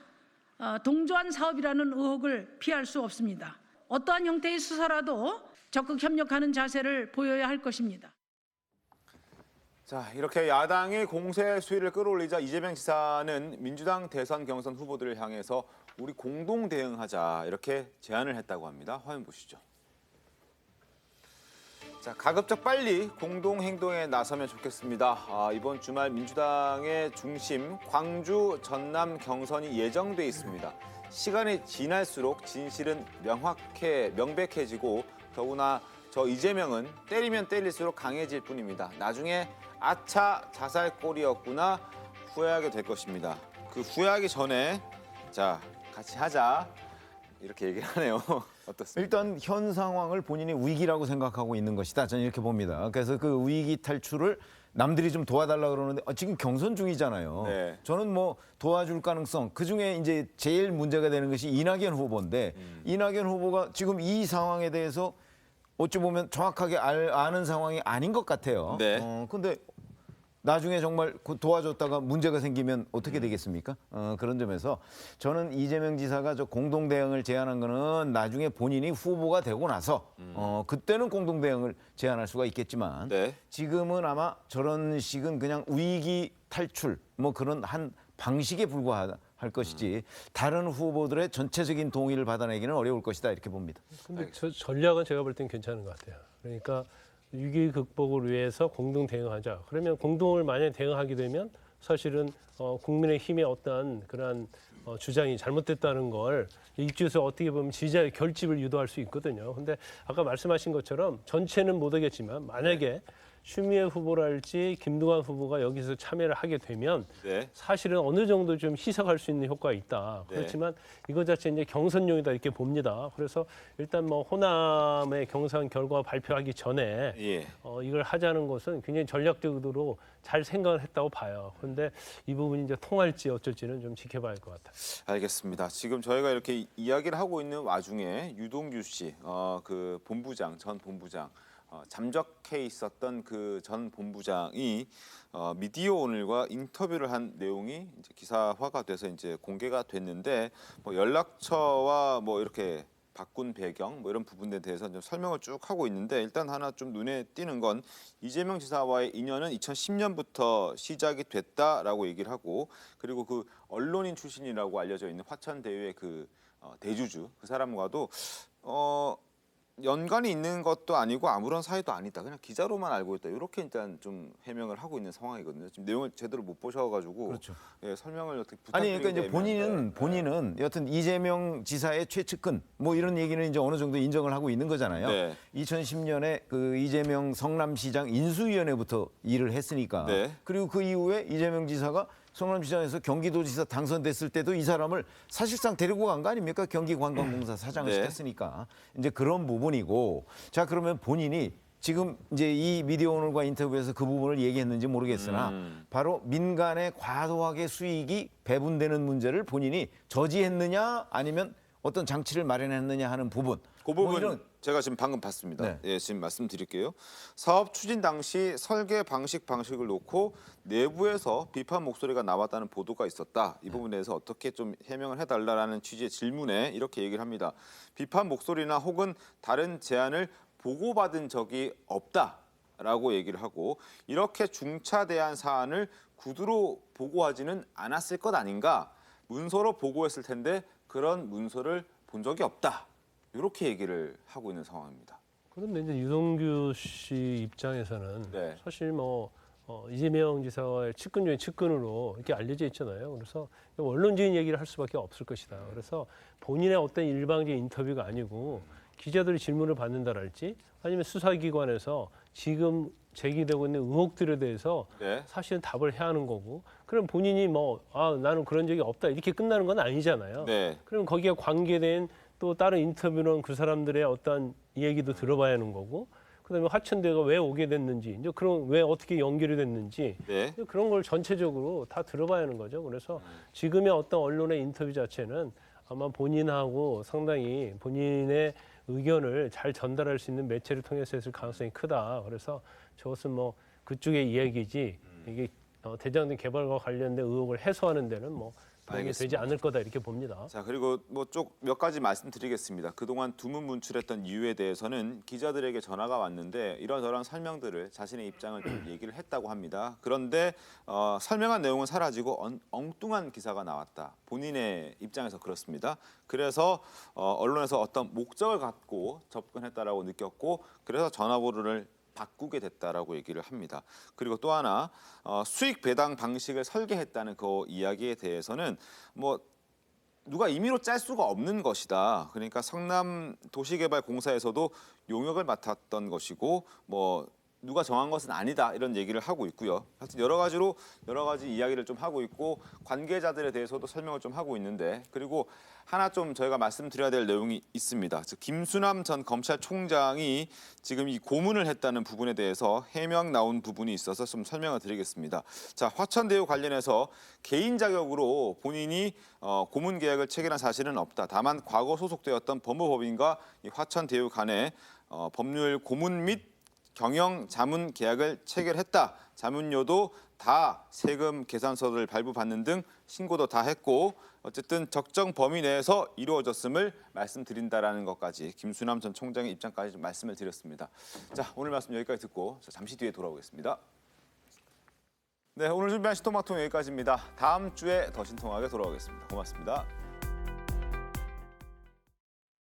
동조한 사업이라는 의혹을 피할 수 없습니다. 어떠한 형태의 수사라도 적극 협력하는 자세를 보여야 할 것입니다. 자, 이렇게 야당이 공세 수위를 끌어올리자 이재명 지사는 민주당 대선 경선 후보들을 향해서 우리 공동 대응하자 이렇게 제안을 했다고 합니다. 화면 보시죠. 자, 가급적 빨리 공동 행동에 나서면 좋겠습니다. 이번 주말 민주당의 중심 광주, 전남 경선이 예정돼 있습니다. 시간이 지날수록 진실은 명백해지고 더구나 저 이재명은 때리면 때릴수록 강해질 뿐입니다. 나중에 아차 자살골이었구나 후회하게 될 것입니다. 그 후회하기 전에 자 같이 하자 이렇게 얘기를 하네요. 어떻습니까? 일단 현 상황을 본인이 위기라고 생각하고 있는 것이다. 저는 이렇게 봅니다. 그래서 그 위기 탈출을 남들이 좀 도와달라 그러는데 지금 경선 중이잖아요. 네. 저는 뭐 도와줄 가능성 그중에 이제 제일 문제가 되는 것이 이낙연 후보인데 이낙연 후보가 지금 이 상황에 대해서 어찌 보면 정확하게 아는 상황이 아닌 것 같아요. 네. 근데 나중에 정말 도와줬다가 문제가 생기면 어떻게 되겠습니까? 그런 점에서 저는 이재명 지사가 저 공동 대응을 제안한 거는 나중에 본인이 후보가 되고 나서 그때는 공동 대응을 제안할 수가 있겠지만 네. 지금은 아마 저런 식은 그냥 위기 탈출 뭐 그런 한 방식에 불과할 것이지 다른 후보들의 전체적인 동의를 받아내기는 어려울 것이다 이렇게 봅니다. 근데 저 전략은 제가 볼 땐 괜찮은 것 같아요. 그러니까 위기 극복을 위해서 공동 대응하자. 그러면 공동을 만약에 대응하게 되면 사실은 국민의힘의 어떤 그런 주장이 잘못됐다는 걸 이쪽에서 어떻게 보면 지지자의 결집을 유도할 수 있거든요. 근데 아까 말씀하신 것처럼 전체는 못 하겠지만 만약에 추미애 후보랄지 김두관 후보가 여기서 참여를 하게 되면 네. 사실은 어느 정도 좀 희석할 수 있는 효과가 있다. 네. 그렇지만 이거 자체 이제 경선용이다 이렇게 봅니다. 그래서 일단 뭐 호남의 경선 결과 발표하기 전에 예. 이걸 하자는 것은 굉장히 전략적으로 잘 생각을 했다고 봐요. 그런데 이 부분이 이제 통할지 어쩔지는 좀 지켜봐야 할 것 같아요. 알겠습니다. 지금 저희가 이렇게 이야기를 하고 있는 와중에 유동규 씨, 그 본부장, 전 본부장, 잠적해 있었던 그 전 본부장이 미디어 오늘과 인터뷰를 한 내용이 이제 기사화가 돼서 이제 공개가 됐는데 뭐 연락처와 뭐 이렇게 바꾼 배경 뭐 이런 부분에 대해서 좀 설명을 쭉 하고 있는데 일단 하나 좀 눈에 띄는 건 이재명 지사와의 인연은 2010년부터 시작이 됐다라고 얘기를 하고 그리고 그 언론인 출신이라고 알려져 있는 화천대유의 그 대주주 그 사람과도 연관이 있는 것도 아니고 아무런 사이도 아니다. 그냥 기자로만 알고 있다. 이렇게 일단 좀 해명을 하고 있는 상황이거든요. 지금 내용을 제대로 못 보셔가지고 그렇죠. 예, 설명을 어떻게 아니 부탁드리게 그러니까 이제 본인은 여튼 이재명 지사의 최측근 뭐 이런 얘기는 이제 어느 정도 인정을 하고 있는 거잖아요. 네. 2010년에 그 이재명 성남시장 인수위원회부터 일을 했으니까. 네. 그리고 그 이후에 이재명 지사가 성남시장에서 경기도지사 당선됐을 때도 이 사람을 사실상 데리고 간 거 아닙니까? 경기관광공사 사장을 네. 시켰으니까. 이제 그런 부분이고. 자, 그러면 본인이 지금 이제 이 미디어 오늘과 인터뷰에서 그 부분을 얘기했는지 모르겠으나 바로 민간에 과도하게 수익이 배분되는 문제를 본인이 저지했느냐 아니면 어떤 장치를 마련했느냐 하는 부분. 그 부분 뭐 이런 제가 지금 방금 봤습니다. 네. 예, 지금 말씀드릴게요. 사업 추진 당시 설계 방식을 놓고 내부에서 비판 목소리가 나왔다는 보도가 있었다. 이 부분에 대해서 어떻게 좀 해명을 해달라는 취지의 질문에 이렇게 얘기를 합니다. 비판 목소리나 혹은 다른 제안을 보고받은 적이 없다라고 얘기를 하고 이렇게 중차대한 사안을 구두로 보고하지는 않았을 것 아닌가. 문서로 보고했을 텐데 그런 문서를 본 적이 없다. 이렇게 얘기를 하고 있는 상황입니다. 그런데 이제 유동규 씨 입장에서는 네. 사실 뭐 이재명 지사와의 측근 중에 측근으로 이렇게 알려져 있잖아요. 그래서 원론적인 얘기를 할 수밖에 없을 것이다. 그래서 본인의 어떤 일방적인 인터뷰가 아니고 기자들이 질문을 받는다랄지 아니면 수사기관에서 지금 제기되고 있는 의혹들에 대해서 네. 사실은 답을 해야 하는 거고 그럼 본인이 나는 그런 적이 없다 이렇게 끝나는 건 아니잖아요. 네. 그럼 거기에 관계된 또 다른 인터뷰는 그 사람들의 어떤 얘기도 들어봐야 하는 거고 그다음에 화천대가 왜 오게 됐는지 이제 그런 왜 어떻게 연결이 됐는지 네. 그런 걸 전체적으로 다 들어봐야 하는 거죠. 그래서 지금의 어떤 언론의 인터뷰 자체는 아마 본인하고 상당히 본인의 의견을 잘 전달할 수 있는 매체를 통해서 했을 가능성이 크다. 그래서 저것은 뭐 그쪽의 이야기지 이게 대장동 개발과 관련된 의혹을 해소하는 데는 뭐 도움이 되지 않을 거다 이렇게 봅니다. 자, 그리고 뭐 쭉 몇 가지 말씀드리겠습니다. 그동안 두문 문출했던 이유에 대해서는 기자들에게 전화가 왔는데 이런저런 설명들을 자신의 입장을 좀 얘기를 했다고 합니다. 그런데 설명한 내용은 사라지고 엉뚱한 기사가 나왔다. 본인의 입장에서 그렇습니다. 그래서 언론에서 어떤 목적을 갖고 접근했다라고 느꼈고 그래서 전화번호를 바꾸게 됐다라고 얘기를 합니다. 그리고 또 하나 수익 배당 방식을 설계했다는 그 이야기에 대해서는 뭐 누가 임의로 짤 수가 없는 것이다. 그러니까 성남 도시개발공사에서도 용역을 맡았던 것이고 뭐 누가 정한 것은 아니다 이런 얘기를 하고 있고요. 하여튼 여러 가지 이야기를 좀 하고 있고 관계자들에 대해서도 설명을 좀 하고 있는데 그리고 하나 좀 저희가 말씀드려야 될 내용이 있습니다. 즉 김수남 전 검찰총장이 지금 이 고문을 했다는 부분에 대해서 해명 나온 부분이 있어서 좀 설명을 드리겠습니다. 자, 화천대유 관련해서 개인 자격으로 본인이 고문 계약을 체결한 사실은 없다. 다만 과거 소속되었던 법무법인과 이 화천대유 간에 법률 고문 및 경영 자문 계약을 체결했다. 자문료도 다 세금 계산서를 발부받는 등 신고도 다 했고 어쨌든 적정 범위 내에서 이루어졌음을 말씀드린다라는 것까지 김수남 전 총장의 입장까지 좀 말씀을 드렸습니다. 자, 오늘 말씀 여기까지 듣고 잠시 뒤에 돌아오겠습니다. 네, 오늘 준비한 신통방통 여기까지입니다. 다음 주에 더 신통하게 돌아오겠습니다. 고맙습니다.